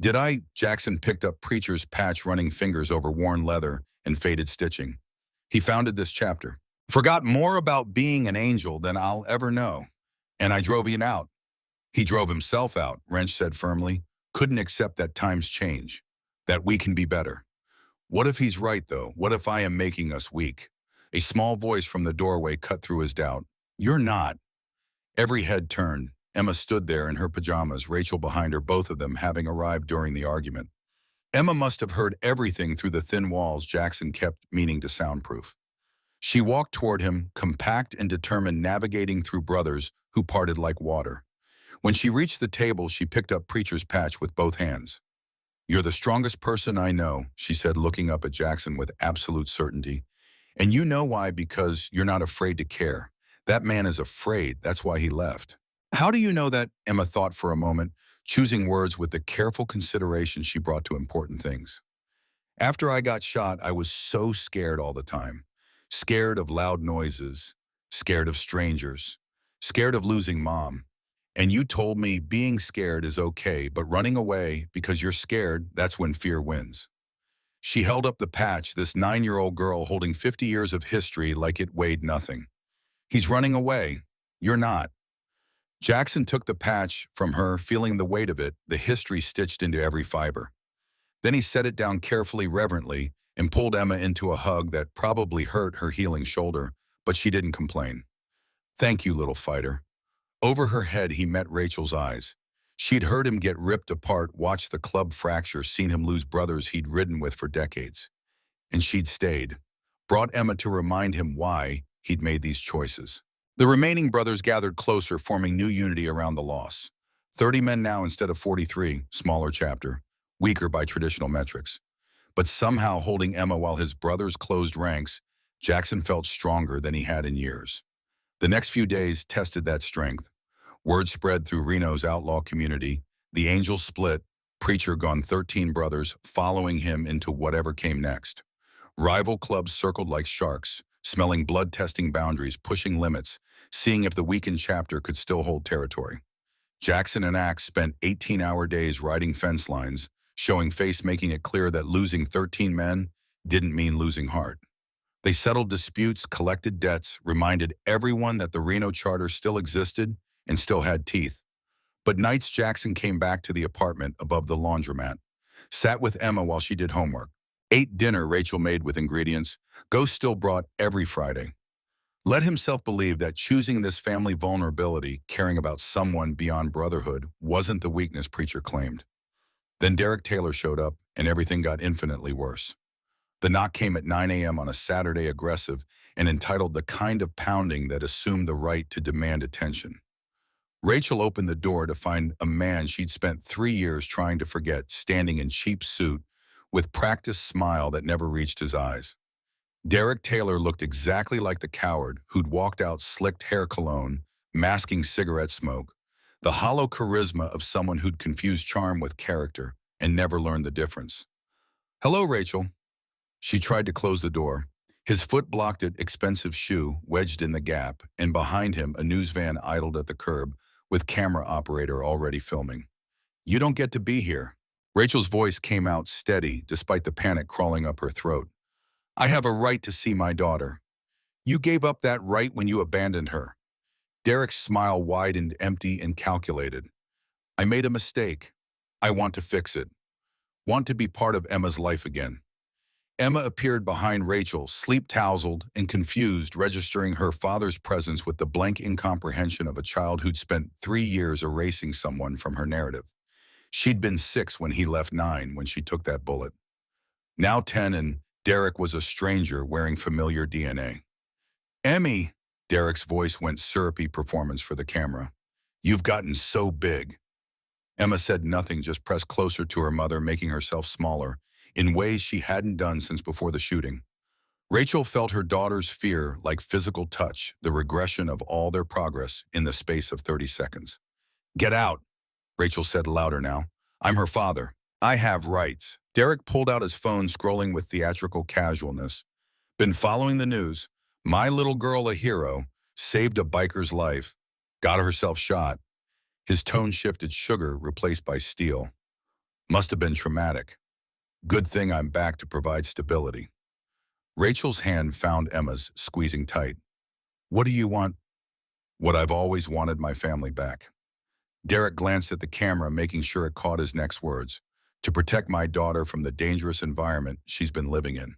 Did I? Jackson picked up Preacher's patch, running fingers over worn leather and faded stitching. He founded this chapter. Forgot more about being an angel than I'll ever know. And I drove you out. He drove himself out, Wrench said firmly. Couldn't accept that times change. That we can be better. What if he's right, though? What if I am making us weak? A small voice from the doorway cut through his doubt. You're not. Every head turned. Emma stood there in her pajamas, Rachel behind her, both of them having arrived during the argument. Emma must have heard everything through the thin walls Jackson kept meaning to soundproof. She walked toward him, compact and determined, navigating through brothers who parted like water. When she reached the table, she picked up Preacher's patch with both hands. You're the strongest person I know, she said, looking up at Jackson with absolute certainty. And you know why, because you're not afraid to care. That man is afraid, that's why he left. How do you know that? Emma thought for a moment, choosing words with the careful consideration she brought to important things. After I got shot, I was so scared all the time. Scared of loud noises, scared of strangers, scared of losing mom. And you told me being scared is okay, but running away because you're scared, that's when fear wins. She held up the patch, this 9-year-old girl holding 50 years of history like it weighed nothing. He's running away. You're not. Jackson took the patch from her, feeling the weight of it, the history stitched into every fiber. Then he set it down carefully, reverently, and pulled Emma into a hug that probably hurt her healing shoulder, but she didn't complain. Thank you, little fighter. Over her head, he met Rachel's eyes. She'd heard him get ripped apart, watched the club fracture, seen him lose brothers he'd ridden with for decades. And she'd stayed, brought Emma to remind him why he'd made these choices. The remaining brothers gathered closer, forming new unity around the loss. 30 men now instead of 43, smaller chapter, weaker by traditional metrics. But somehow holding Emma while his brothers closed ranks, Jackson felt stronger than he had in years. The next few days tested that strength. Word spread through Reno's outlaw community. The Angels split, Preacher gone 13 brothers, following him into whatever came next. Rival clubs circled like sharks, smelling blood, testing boundaries, pushing limits, seeing if the weakened chapter could still hold territory. Jackson and Axe spent 18-hour days riding fence lines, showing face, making it clear that losing 13 men didn't mean losing heart. They settled disputes, collected debts, reminded everyone that the Reno Charter still existed and still had teeth. But nights Jackson came back to the apartment above the laundromat, sat with Emma while she did homework, ate dinner Rachel made with ingredients Ghost still brought every Friday. Let himself believe that choosing this family vulnerability, caring about someone beyond brotherhood, wasn't the weakness Preacher claimed. Then Derek Taylor showed up, and everything got infinitely worse. The knock came at 9 a.m. on a Saturday, aggressive and entitled the kind of pounding that assumed the right to demand attention. Rachel opened the door to find a man she'd spent 3 years trying to forget, standing in cheap suit, with practiced smile that never reached his eyes. Derek Taylor looked exactly like the coward who'd walked out, slicked hair cologne, masking cigarette smoke, the hollow charisma of someone who'd confused charm with character and never learned the difference. Hello, Rachel. She tried to close the door. His foot blocked it, expensive shoe wedged in the gap, and behind him a news van idled at the curb, with camera operator already filming. You don't get to be here. Rachel's voice came out steady, despite the panic crawling up her throat. I have a right to see my daughter. You gave up that right when you abandoned her. Derek's smile widened, empty and calculated. I made a mistake. I want to fix it. Want to be part of Emma's life again. Emma appeared behind Rachel, sleep-tousled and confused, registering her father's presence with the blank incomprehension of a child who'd spent 3 years erasing someone from her narrative. She'd been 6 when he left, 9 when she took that bullet. Now 10, and Derek was a stranger wearing familiar DNA. Emmy, Derek's voice went syrupy, performance for the camera. You've gotten so big. Emma said nothing, just pressed closer to her mother, making herself smaller, in ways she hadn't done since before the shooting. Rachel felt her daughter's fear like physical touch, the regression of all their progress in the space of 30 seconds. Get out, Rachel said louder now. I'm her father. I have rights. Derek pulled out his phone, scrolling with theatrical casualness. Been following the news. My little girl, a hero, saved a biker's life. Got herself shot. His tone shifted, sugar replaced by steel. Must have been traumatic. Good thing I'm back to provide stability. Rachel's hand found Emma's, squeezing tight. What do you want? What I've always wanted, my family back. Derek glanced at the camera, making sure it caught his next words. To protect my daughter from the dangerous environment she's been living in.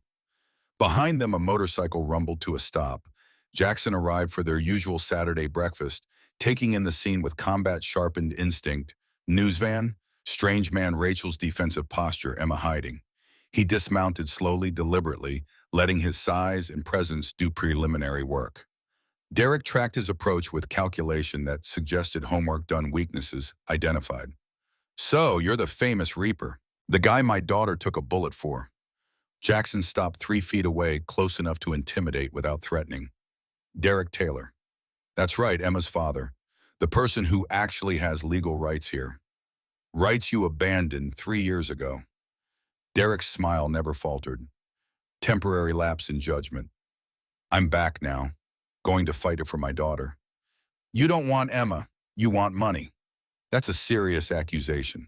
Behind them, a motorcycle rumbled to a stop. Jackson arrived for their usual Saturday breakfast, taking in the scene with combat-sharpened instinct. News van? Strange man, Rachel's defensive posture, Emma hiding. He dismounted slowly, deliberately, letting his size and presence do preliminary work. Derek tracked his approach with calculation that suggested homework done, weaknesses identified. So, you're the famous Reaper, the guy my daughter took a bullet for. Jackson stopped 3 feet away, close enough to intimidate without threatening. Derek Taylor. That's right, Emma's father. The person who actually has legal rights here. Rights you abandoned 3 years ago. Derek's smile never faltered. Temporary lapse in judgment. I'm back now, going to fight it for my daughter. You don't want Emma, you want money. That's a serious accusation.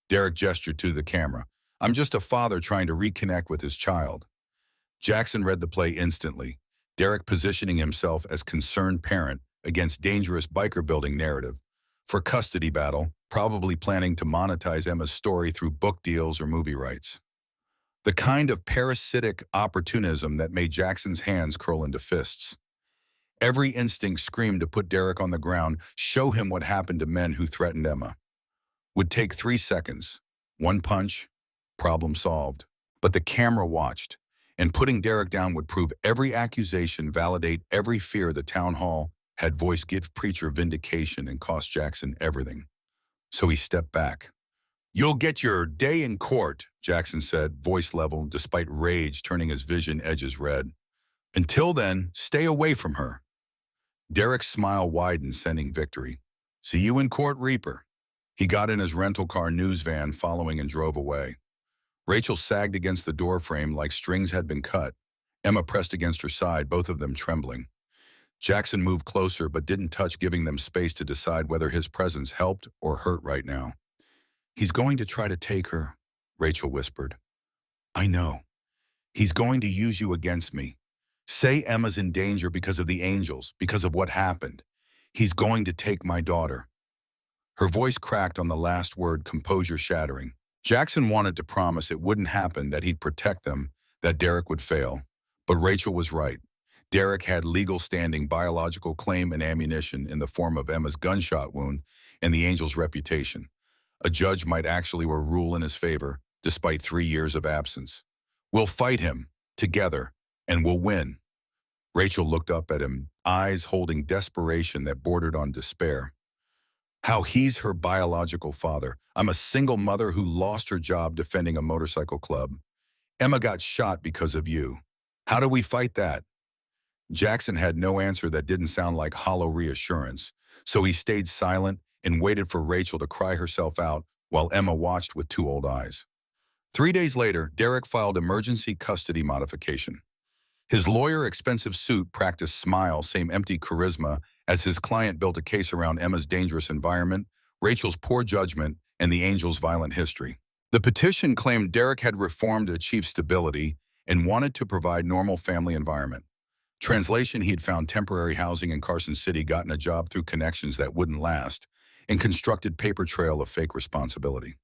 Derek gestured to the camera. I'm just a father trying to reconnect with his child. Jackson read the play instantly, Derek positioning himself as concerned parent against dangerous biker building narrative. For custody battle, probably planning to monetize Emma's story through book deals or movie rights. The kind of parasitic opportunism that made Jackson's hands curl into fists. Every instinct screamed to put Derek on the ground, show him what happened to men who threatened Emma. Would take 3 seconds. One punch, problem solved. But the camera watched, and putting Derek down would prove every accusation, validate every fear. The town hall had voiced give preacher vindication and cost Jackson everything. So he stepped back. You'll get your day in court, Jackson said, voice level, despite rage turning his vision edges red. Until then, stay away from her. Derek's smile widened, sending victory. See you in court, Reaper. He got in his rental car news van following and drove away. Rachel sagged against the doorframe like strings had been cut. Emma pressed against her side, both of them trembling. Jackson moved closer but didn't touch, giving them space to decide whether his presence helped or hurt right now. He's going to try to take her, Rachel whispered. I know. He's going to use you against me. Say Emma's in danger because of the angels, because of what happened. He's going to take my daughter. Her voice cracked on the last word, composure shattering. Jackson wanted to promise it wouldn't happen, that he'd protect them, that Derek would fail. But Rachel was right. Derek had legal standing, biological claim, and ammunition in the form of Emma's gunshot wound and the angel's reputation. A judge might actually rule in his favor, despite 3 years of absence. We'll fight him, together, and we'll win. Rachel looked up at him, eyes holding desperation that bordered on despair. How he's her biological father. I'm a single mother who lost her job defending a motorcycle club. Emma got shot because of you. How do we fight that? Jackson had no answer that didn't sound like hollow reassurance, so he stayed silent and waited for Rachel to cry herself out while Emma watched with 2 old eyes. 3 days later, Derek filed emergency custody modification. His lawyer, expensive suit, practiced smile, same empty charisma as his client built a case around Emma's dangerous environment, Rachel's poor judgment, and the angel's violent history. The petition claimed Derek had reformed to achieve stability and wanted to provide normal family environment. Translation, he had found temporary housing in Carson City, gotten a job through connections that wouldn't last, and constructed paper trail of fake responsibility.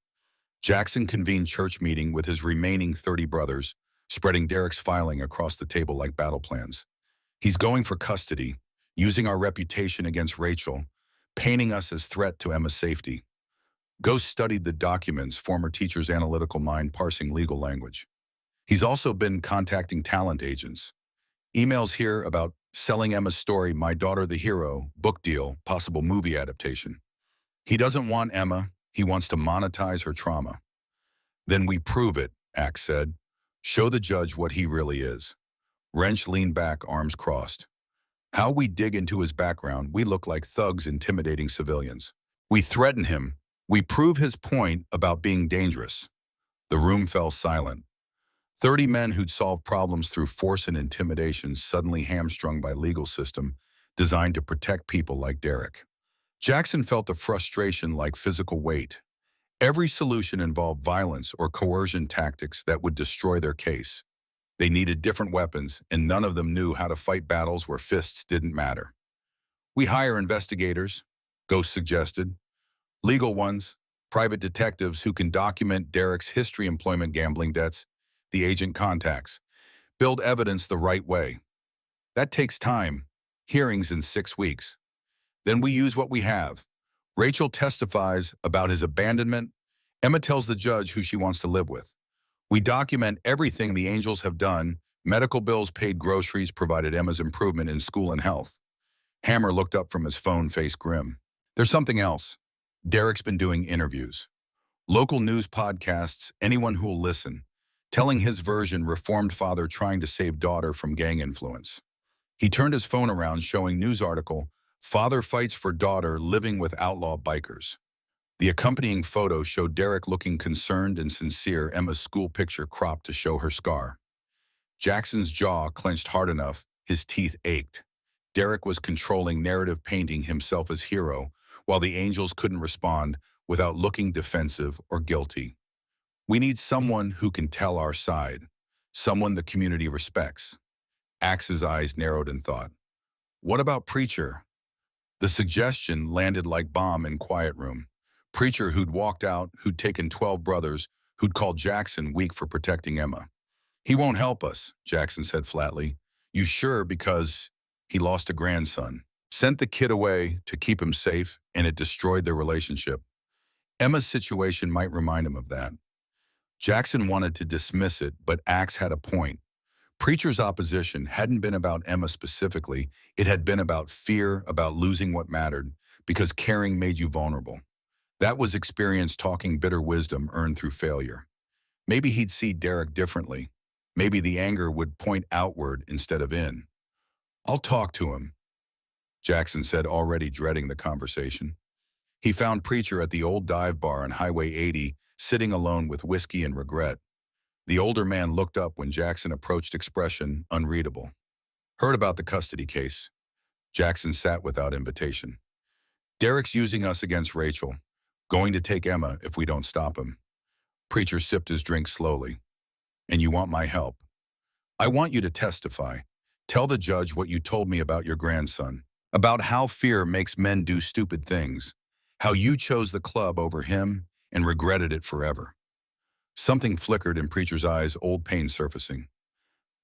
Jackson convened church meeting with his remaining 30 brothers, spreading Derek's filing across the table like battle plans. He's going for custody, using our reputation against Rachel, painting us as threat to Emma's safety. Ghost studied the documents, former teacher's analytical mind parsing legal language. He's also been contacting talent agents. Emails here about selling Emma's story, My Daughter the Hero, book deal, possible movie adaptation. He doesn't want Emma, he wants to monetize her trauma. Then we prove it, Axe said. Show the judge what he really is. Wrench leaned back, arms crossed. How we dig into his background, we look like thugs intimidating civilians. We threaten him. We prove his point about being dangerous. The room fell silent. 30 men who'd solved problems through force and intimidation suddenly hamstrung by legal system designed to protect people like Derek. Jackson felt the frustration like physical weight. Every solution involved violence or coercion tactics that would destroy their case. They needed different weapons, and none of them knew how to fight battles where fists didn't matter. We hire investigators, Ghost suggested. Legal ones, private detectives who can document Derek's history, employment, gambling debts, the agent contacts. Build evidence the right way. That takes time, hearings in 6 weeks. Then we use what we have. Rachel testifies about his abandonment. Emma tells the judge who she wants to live with. We document everything the angels have done, medical bills, paid groceries, provided Emma's improvement in school and health. Hammer looked up from his phone, face grim. There's something else. Derek's been doing interviews. Local news podcasts, anyone who'll listen. Telling his version, reformed father trying to save daughter from gang influence. He turned his phone around, showing news article, Father fights for daughter living with outlaw bikers. The accompanying photo showed Derek looking concerned and sincere, Emma's school picture cropped to show her scar. Jackson's jaw clenched hard enough, his teeth ached. Derek was controlling narrative, painting himself as hero, while the angels couldn't respond without looking defensive or guilty. We need someone who can tell our side, someone the community respects. Axe's eyes narrowed in thought. What about Preacher? The suggestion landed like bomb in quiet room. Preacher who'd walked out, who'd taken 12 brothers, who'd called Jackson weak for protecting Emma. He won't help us, Jackson said flatly. You sure? Because he lost a grandson. Sent the kid away to keep him safe, and it destroyed their relationship. Emma's situation might remind him of that. Jackson wanted to dismiss it, but Axe had a point. Preacher's opposition hadn't been about Emma specifically. It had been about fear, about losing what mattered, because caring made you vulnerable. That was experience talking, bitter wisdom earned through failure. Maybe he'd see Derek differently. Maybe the anger would point outward instead of in. I'll talk to him, Jackson said, already dreading the conversation. He found Preacher at the old dive bar on Highway 80, sitting alone with whiskey and regret. The older man looked up when Jackson approached, expression unreadable. Heard about the custody case. Jackson sat without invitation. Derek's using us against Rachel. Going to take Emma if we don't stop him. Preacher sipped his drink slowly. And you want my help? I want you to testify. Tell the judge what you told me about your grandson. About how fear makes men do stupid things. How you chose the club over him and regretted it forever. Something flickered in Preacher's eyes, old pain surfacing.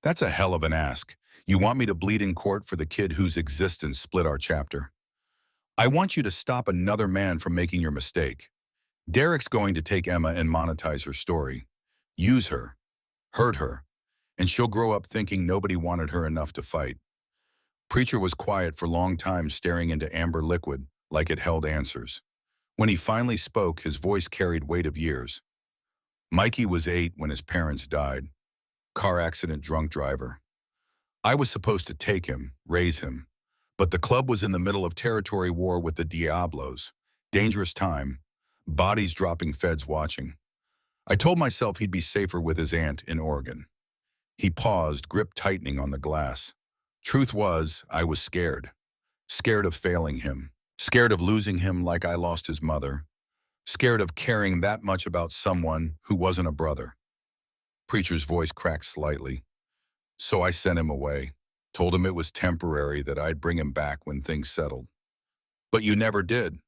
That's a hell of an ask. You want me to bleed in court for the kid whose existence split our chapter? I want you to stop another man from making your mistake. Derek's going to take Emma and monetize her story. Use her. Hurt her. And she'll grow up thinking nobody wanted her enough to fight. Preacher was quiet for a long time, staring into amber liquid like it held answers. When he finally spoke, his voice carried weight of years. Mikey was 8 when his parents died. Car accident, drunk driver. I was supposed to take him, raise him. But the club was in the middle of territory war with the Diablos. Dangerous time. Bodies dropping, feds watching. I told myself he'd be safer with his aunt in Oregon. He paused, grip tightening on the glass. Truth was, I was scared. Scared of failing him. Scared of losing him like I lost his mother. Scared of caring that much about someone who wasn't a brother. Preacher's voice cracked slightly. So I sent him away. Told him it was temporary, that I'd bring him back when things settled. But you never did.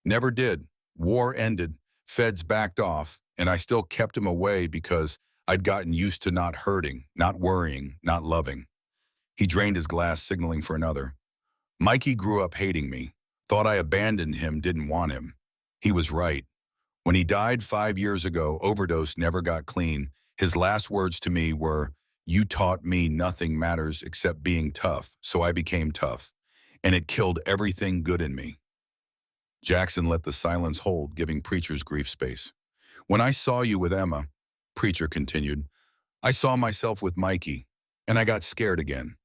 Never did. War ended. Feds backed off, and I still kept him away because I'd gotten used to not hurting, not worrying, not loving. He drained his glass, signaling for another. Mikey grew up hating me. Thought I abandoned him, didn't want him. He was right. When he died 5 years ago, overdose, never got clean. His last words to me were, you taught me nothing matters except being tough, so I became tough. And it killed everything good in me. Jackson let the silence hold, giving Preacher's grief space. When I saw you with Emma, Preacher continued, I saw myself with Mikey, and I got scared again.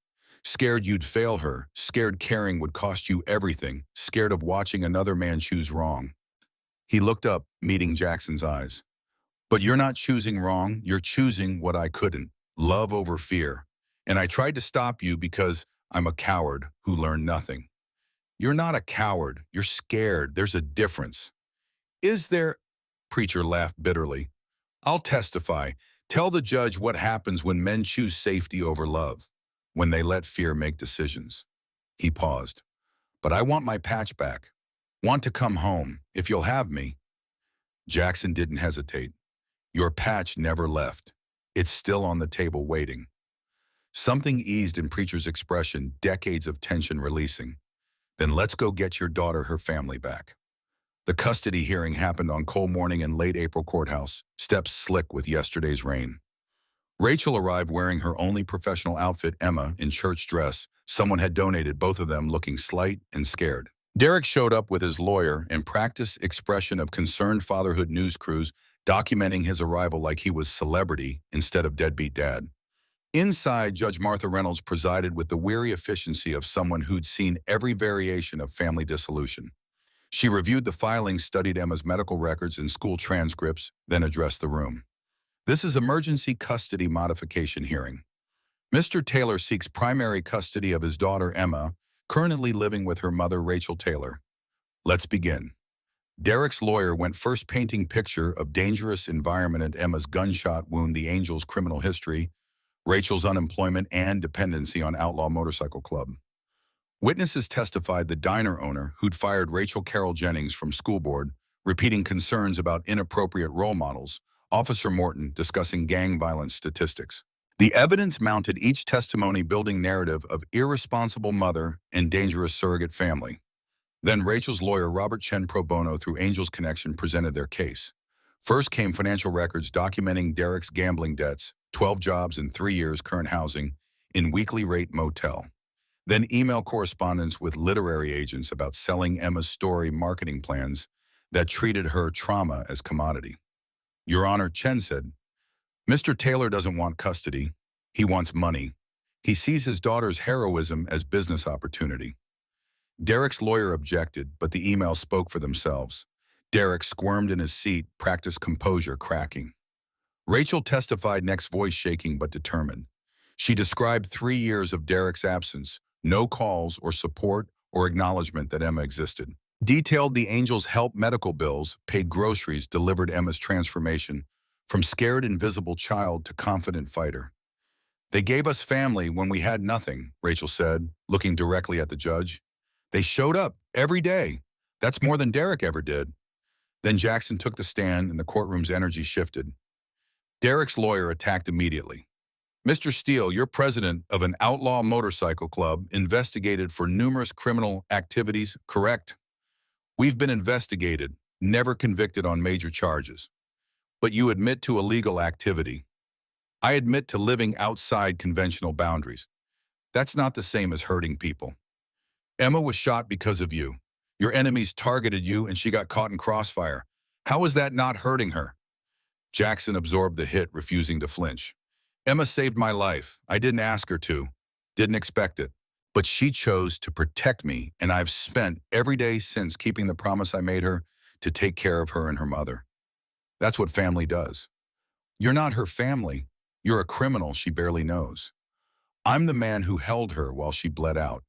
Scared you'd fail her, scared caring would cost you everything, scared of watching another man choose wrong. He looked up, meeting Jackson's eyes. But you're not choosing wrong, you're choosing what I couldn't, love over fear. And I tried to stop you because I'm a coward who learned nothing. You're not a coward, you're scared, there's a difference. Is there? Preacher laughed bitterly. I'll testify. Tell the judge what happens when men choose safety over love, when they let fear make decisions. He paused. But I want my patch back. Want to come home, if you'll have me. Jackson didn't hesitate. Your patch never left. It's still on the table waiting. Something eased in Preacher's expression, decades of tension releasing. Then let's go get your daughter her family back. The custody hearing happened on cold morning in late April courthouse, steps slick with yesterday's rain. Rachel arrived wearing her only professional outfit, Emma, in church dress. Someone had donated, both of them looking slight and scared. Derek showed up with his lawyer and practiced expression of concerned fatherhood news crews, documenting his arrival like he was celebrity instead of deadbeat dad. Inside, Judge Martha Reynolds presided with the weary efficiency of someone who'd seen every variation of family dissolution. She reviewed the filings, studied Emma's medical records and school transcripts, then addressed the room. This is emergency custody modification hearing. Mr. Taylor seeks primary custody of his daughter Emma, currently living with her mother Rachel Taylor. Let's begin. Derek's lawyer went first, painting picture of dangerous environment and Emma's gunshot wound, the Angels' criminal history, Rachel's unemployment and dependency on outlaw motorcycle club. Witnesses testified the diner owner who'd fired Rachel Carol Jennings from school board, repeating concerns about inappropriate role models, Officer Morton discussing gang violence statistics. The evidence mounted each testimony building narrative of irresponsible mother and dangerous surrogate family. Then Rachel's lawyer Robert Chen pro bono through Angels Connection presented their case. First came financial records documenting Derek's gambling debts, 12 jobs in 3 years, current housing, in weekly rate motel. Then email correspondence with literary agents about selling Emma's story marketing plans that treated her trauma as commodity. Your Honor, Chen said, Mr. Taylor doesn't want custody. He wants money. He sees his daughter's heroism as business opportunity. Derek's lawyer objected, but the emails spoke for themselves. Derek squirmed in his seat, practiced composure, cracking. Rachel testified next, voice shaking but determined. She described 3 years of Derek's absence, no calls or support or acknowledgement that Emma existed. Detailed the Angels' help, medical bills, paid groceries, delivered Emma's transformation from scared invisible child to confident fighter. They gave us family when we had nothing, Rachel said, looking directly at the judge. They showed up every day. That's more than Derek ever did. Then Jackson took the stand and the courtroom's energy shifted. Derek's lawyer attacked immediately. Mr. Steele, you're president of an outlaw motorcycle club investigated for numerous criminal activities, correct? We've been investigated, never convicted on major charges. But you admit to illegal activity. I admit to living outside conventional boundaries. That's not the same as hurting people. Emma was shot because of you. Your enemies targeted you and she got caught in crossfire. How is that not hurting her? Jackson absorbed the hit, refusing to flinch. Emma saved my life. I didn't ask her to, didn't expect it. But she chose to protect me, and I've spent every day since keeping the promise I made her to take care of her and her mother. That's what family does. You're not her family. You're a criminal she barely knows. I'm the man who held her while she bled out,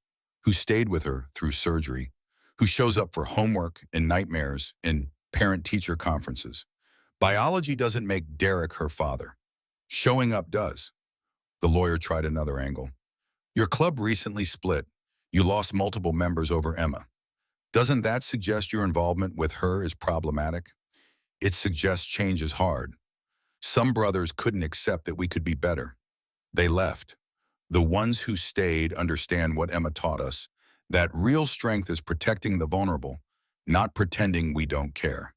who stayed with her through surgery, who shows up for homework and nightmares and parent-teacher conferences. Biology doesn't make Derek her father. Showing up does. The lawyer tried another angle. Your club recently split. You lost multiple members over Emma. Doesn't that suggest your involvement with her is problematic? It suggests change is hard. Some brothers couldn't accept that we could be better. They left. The ones who stayed understand what Emma taught us, that real strength is protecting the vulnerable, not pretending we don't care.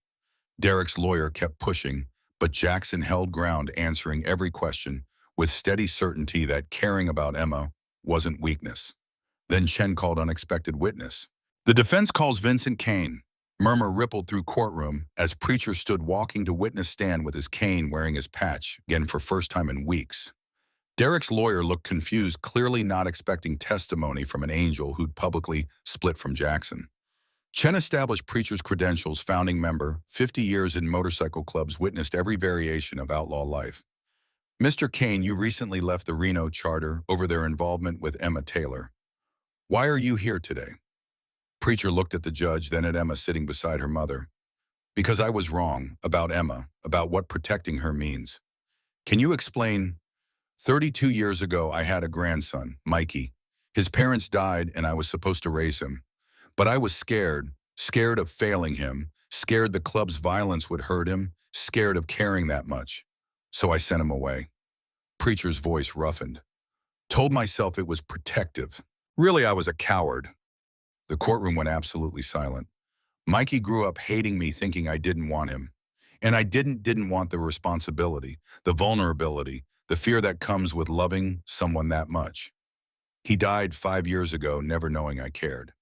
Derek's lawyer kept pushing, but Jackson held ground, answering every question with steady certainty that caring about Emma wasn't weakness. Then Chen called unexpected witness. The defense calls Vincent Kane. Murmur rippled through courtroom as preacher stood walking to witness stand with his cane, wearing his patch, again for first time in weeks. Derek's lawyer looked confused, clearly not expecting testimony from an angel who'd publicly split from Jackson. Chen established preacher's credentials, founding member, 50 years in motorcycle clubs, witnessed every variation of outlaw life. Mr. Kane, you recently left the Reno charter over their involvement with Emma Taylor. Why are you here today? Preacher looked at the judge, then at Emma sitting beside her mother. Because I was wrong about Emma, about what protecting her means. Can you explain? 32 years ago, I had a grandson, Mikey. His parents died and I was supposed to raise him. But I was scared of failing him, scared the club's violence would hurt him, scared of caring that much. So I sent him away. Preacher's voice roughened. Told myself it was protective. Really, I was a coward. The courtroom went absolutely silent. Mikey grew up hating me, thinking I didn't want him. And I didn't want the responsibility, the vulnerability, the fear that comes with loving someone that much. He died 5 years ago, never knowing I cared.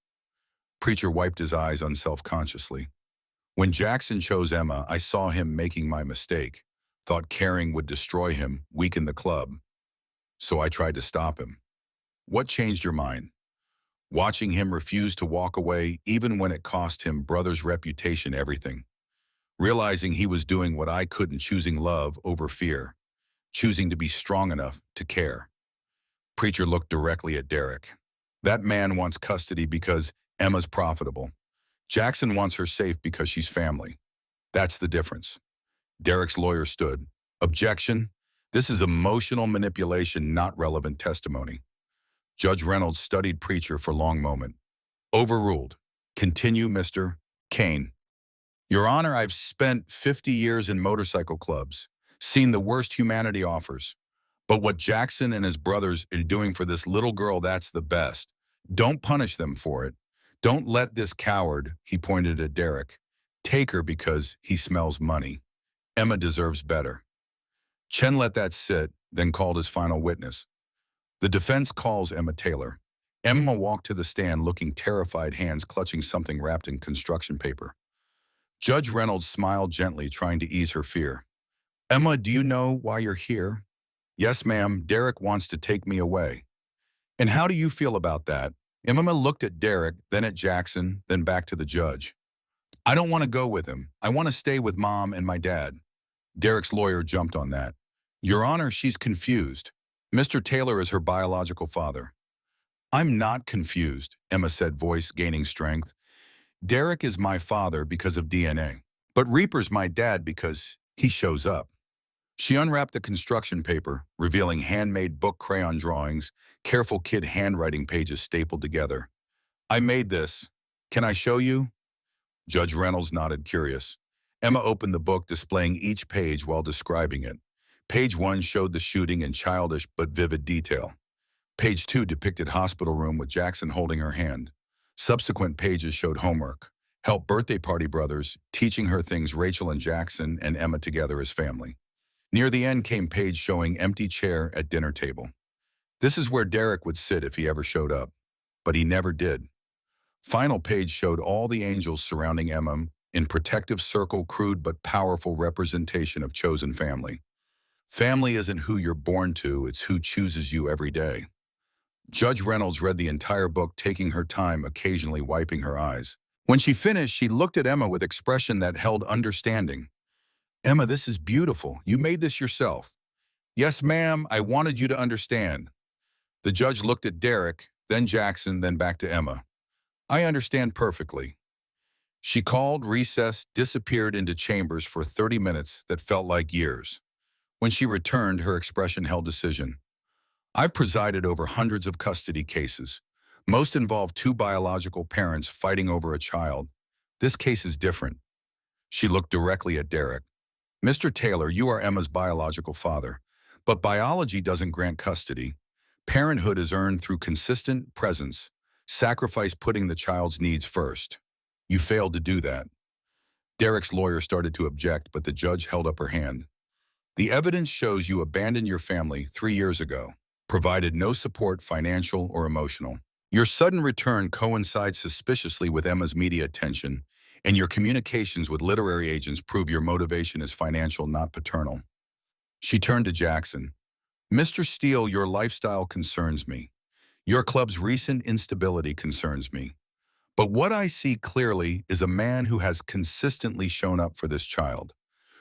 Preacher wiped his eyes unselfconsciously. When Jackson chose Emma, I saw him making my mistake, thought caring would destroy him, weaken the club. So I tried to stop him. What changed your mind? Watching him refuse to walk away even when it cost him brother's reputation everything. Realizing he was doing what I couldn't, choosing love over fear, choosing to be strong enough to care. Preacher looked directly at Derek. That man wants custody because Emma's profitable. Jackson wants her safe because she's family. That's the difference. Derek's lawyer stood. Objection. This is emotional manipulation, not relevant testimony. Judge Reynolds studied Preacher for a long moment. Overruled. Continue, Mr. Kane. Your Honor, I've spent 50 years in motorcycle clubs, seen the worst humanity offers. But what Jackson and his brothers are doing for this little girl, that's the best. Don't punish them for it. Don't let this coward, he pointed at Derek, take her because he smells money. Emma deserves better. Chen let that sit, then called his final witness. The defense calls Emma Taylor. Emma walked to the stand looking terrified, hands clutching something wrapped in construction paper. Judge Reynolds smiled gently, trying to ease her fear. Emma, do you know why you're here? Yes, ma'am. Derek wants to take me away. And how do you feel about that? Emma looked at Derek, then at Jackson, then back to the judge. I don't want to go with him. I want to stay with Mom and my dad. Derek's lawyer jumped on that. Your Honor, she's confused. Mr. Taylor is her biological father. I'm not confused, Emma said, voice gaining strength. Derek is my father because of DNA, but Reaper's my dad because he shows up. She unwrapped the construction paper, revealing handmade book crayon drawings, careful kid handwriting pages stapled together. I made this. Can I show you? Judge Reynolds nodded, curious. Emma opened the book, displaying each page while describing it. Page 1 showed the shooting in childish but vivid detail. Page 2 depicted hospital room with Jackson holding her hand. Subsequent pages showed homework, help birthday party brothers, teaching her things Rachel and Jackson and Emma together as family. Near the end came page showing empty chair at dinner table. This is where Derek would sit if he ever showed up, but he never did. Final page showed all the angels surrounding Emma in protective circle, crude but powerful representation of chosen family. Family isn't who you're born to, it's who chooses you every day. Judge Reynolds read the entire book, taking her time, occasionally wiping her eyes. When she finished, she looked at Emma with expression that held understanding. Emma, this is beautiful. You made this yourself. Yes, ma'am, I wanted you to understand. The judge looked at Derek, then Jackson, then back to Emma. I understand perfectly. She called, recessed, disappeared into chambers for 30 minutes that felt like years. When she returned, her expression held decision. I've presided over hundreds of custody cases. Most involve two biological parents fighting over a child. This case is different. She looked directly at Derek. Mr. Taylor, you are Emma's biological father, but biology doesn't grant custody. Parenthood is earned through consistent presence, sacrifice, putting the child's needs first. You failed to do that. Derek's lawyer started to object, but the judge held up her hand. The evidence shows you abandoned your family 3 years ago, provided no support, financial or emotional. Your sudden return coincides suspiciously with Emma's media attention, and your communications with literary agents prove your motivation is financial, not paternal. She turned to Jackson. Mr. Steele, your lifestyle concerns me. Your club's recent instability concerns me. But what I see clearly is a man who has consistently shown up for this child,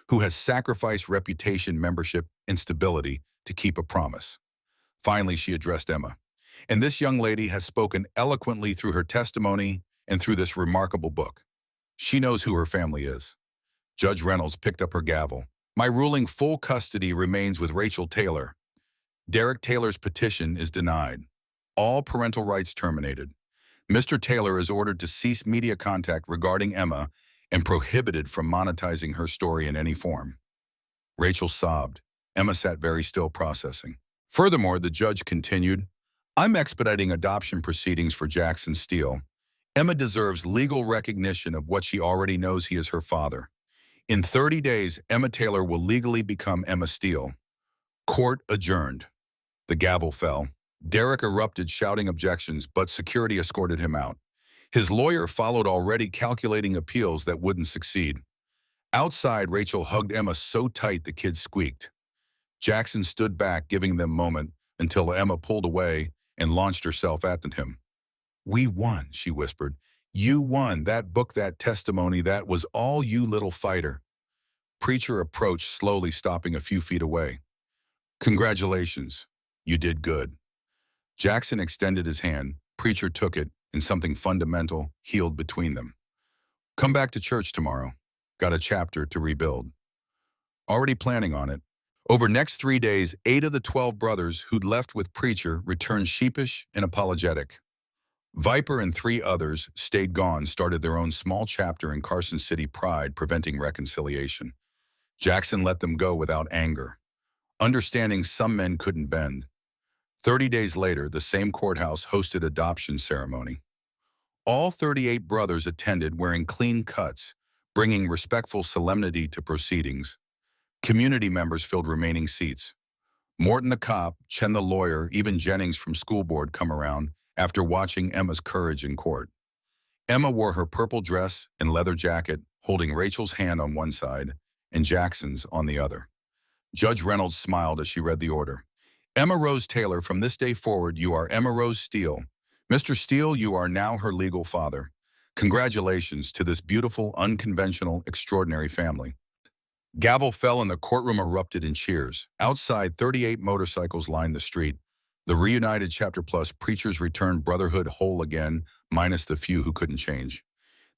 who has sacrificed reputation, membership, and stability to keep a promise. Finally, she addressed Emma. And this young lady has spoken eloquently through her testimony and through this remarkable book. She knows who her family is. Judge Reynolds picked up her gavel. My ruling, full custody remains with Rachel Taylor. Derek Taylor's petition is denied. All parental rights terminated. Mr. Taylor is ordered to cease media contact regarding Emma and prohibited from monetizing her story in any form. Rachel sobbed. Emma sat very still, processing. Furthermore, the judge continued, I'm expediting adoption proceedings for Jackson Steele. Emma deserves legal recognition of what she already knows: he is her father. In 30 days, Emma Taylor will legally become Emma Steele. Court adjourned. The gavel fell. Derek erupted, shouting objections, but security escorted him out. His lawyer followed, already calculating appeals that wouldn't succeed. Outside, Rachel hugged Emma so tight the kids squeaked. Jackson stood back, giving them a moment, until Emma pulled away and launched herself at him. "We won," she whispered. "You won. That book, that testimony, that was all you, little fighter." Preacher approached, slowly stopping a few feet away. "Congratulations. You did good." Jackson extended his hand. Preacher took it, and something fundamental healed between them. "Come back to church tomorrow. Got a chapter to rebuild." Already planning on it. Over next 3 days, 8 of the 12 brothers who'd left with Preacher returned sheepish and apologetic. Viper and 3 others stayed gone, started their own small chapter in Carson City, pride preventing reconciliation. Jackson let them go without anger, understanding some men couldn't bend. 30 days later, the same courthouse hosted adoption ceremony. All 38 brothers attended wearing clean cuts, bringing respectful solemnity to proceedings. Community members filled remaining seats. Morton the cop, Chen the lawyer, even Jennings from school board come around after watching Emma's courage in court. Emma wore her purple dress and leather jacket, holding Rachel's hand on one side and Jackson's on the other. Judge Reynolds smiled as she read the order. "Emma Rose Taylor, from this day forward, you are Emma Rose Steele. Mr. Steele, you are now her legal father. Congratulations to this beautiful, unconventional, extraordinary family." Gavel fell and the courtroom erupted in cheers. Outside, 38 motorcycles lined the street. The reunited Chapter Plus preachers returned brotherhood whole again, minus the few who couldn't change.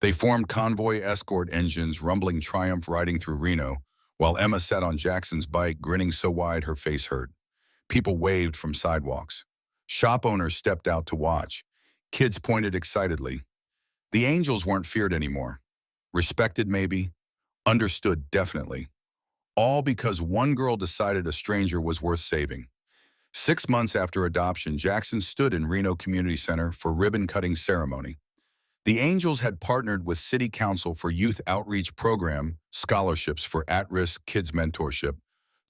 They formed convoy escort engines, rumbling triumph riding through Reno, while Emma sat on Jackson's bike, grinning so wide her face hurt. People waved from sidewalks. Shop owners stepped out to watch. Kids pointed excitedly. The angels weren't feared anymore. Respected, maybe. Understood, definitely. All because one girl decided a stranger was worth saving. 6 months after adoption, Jackson stood in Reno Community Center for ribbon-cutting ceremony. The Angels had partnered with City Council for youth outreach program, scholarships for at-risk kids mentorship,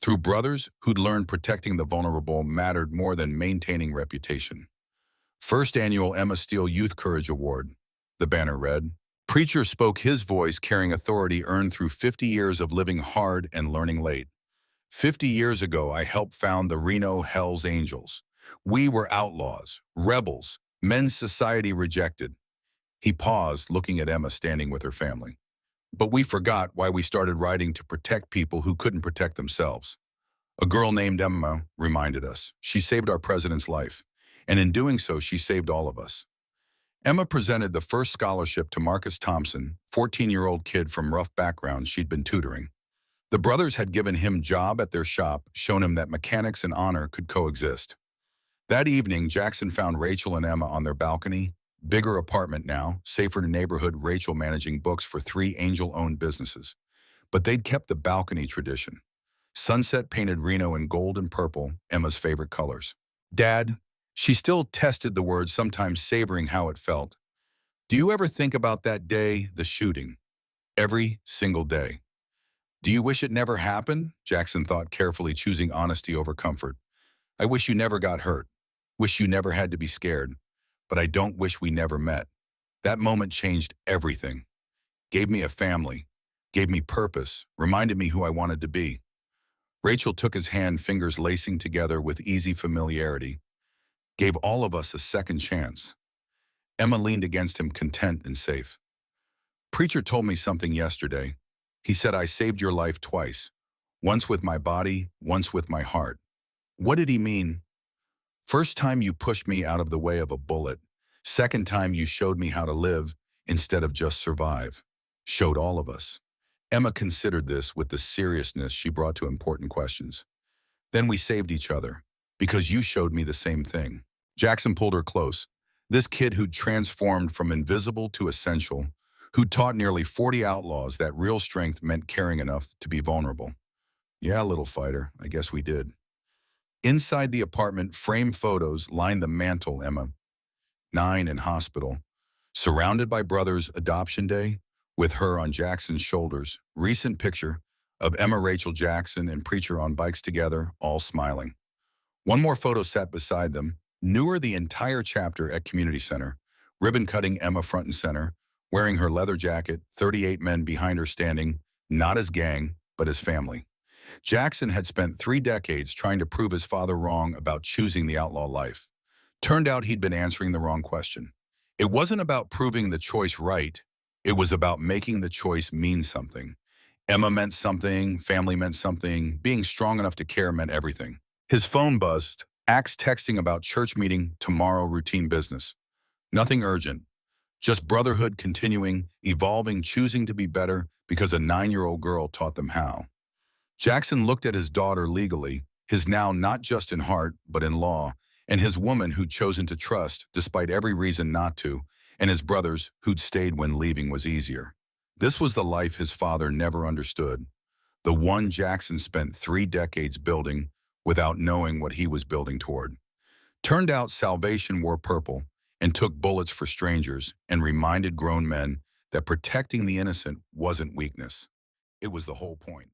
through brothers who'd learned protecting the vulnerable mattered more than maintaining reputation. First annual Emma Steele Youth Courage Award, the banner read. Preacher spoke his voice, carrying authority earned through 50 years of living hard and learning late. 50 years ago, I helped found the Reno HELLS Angels. We were outlaws, rebels, men's society rejected. He paused, looking at Emma standing with her family. But we forgot why we started writing to protect people who couldn't protect themselves. A girl named Emma reminded us. She saved our president's life, and in doing so, she saved all of us. Emma presented the first scholarship to Marcus Thompson, 14-year-old kid from rough background she'd been tutoring. The brothers had given him job at their shop, shown him that mechanics and honor could coexist. That evening, Jackson found Rachel and Emma on their balcony, bigger apartment now, safer neighborhood, Rachel managing books for 3 angel-owned businesses. But they'd kept the balcony tradition. Sunset painted Reno in gold and purple, Emma's favorite colors. "Dad," she still tested the word, sometimes savoring how it felt. "Do you ever think about that day, the shooting? Every single day." "Do you wish it never happened?" Jackson thought carefully, choosing honesty over comfort. "I wish you never got hurt. Wish you never had to be scared. But I don't wish we never met. That moment changed everything. Gave me a family. Gave me purpose. Reminded me who I wanted to be." Rachel took his hand, fingers lacing together with easy familiarity. "Gave all of us a second chance." Emma leaned against him, content and safe. "Preacher told me something yesterday. He said I saved your life twice. Once with my body, once with my heart." "What did he mean?" "First time you pushed me out of the way of a bullet. Second time you showed me how to live instead of just survive. Showed all of us." Emma considered this with the seriousness she brought to important questions. "Then we saved each other, because you showed me the same thing." Jackson pulled her close. This kid who'd transformed from invisible to essential, who taught nearly 40 outlaws that real strength meant caring enough to be vulnerable. "Yeah, little fighter, I guess we did." Inside the apartment, framed photos lined the mantle. Emma, 9, in hospital, surrounded by brothers. Adoption day, with her on Jackson's shoulders. Recent picture of Emma, Rachel, Jackson, and Preacher on bikes together, all smiling. One more photo sat beside them. Newer, the entire chapter at Community Center. Ribbon-cutting Emma front and center, wearing her leather jacket, 38 men behind her standing, not as gang, but as family. Jackson had spent 3 decades trying to prove his father wrong about choosing the outlaw life. Turned out he'd been answering the wrong question. It wasn't about proving the choice right. It was about making the choice mean something. Emma meant something, family meant something, being strong enough to care meant everything. His phone buzzed, Axe texting about church meeting tomorrow, routine business. Nothing urgent, just brotherhood continuing, evolving, choosing to be better because a 9-year-old girl taught them how. Jackson looked at his daughter legally, his now not just in heart, but in law, and his woman who'd chosen to trust despite every reason not to, and his brothers who'd stayed when leaving was easier. This was the life his father never understood, the one Jackson spent 3 decades building without knowing what he was building toward. Turned out salvation wore purple and took bullets for strangers and reminded grown men that protecting the innocent wasn't weakness. It was the whole point.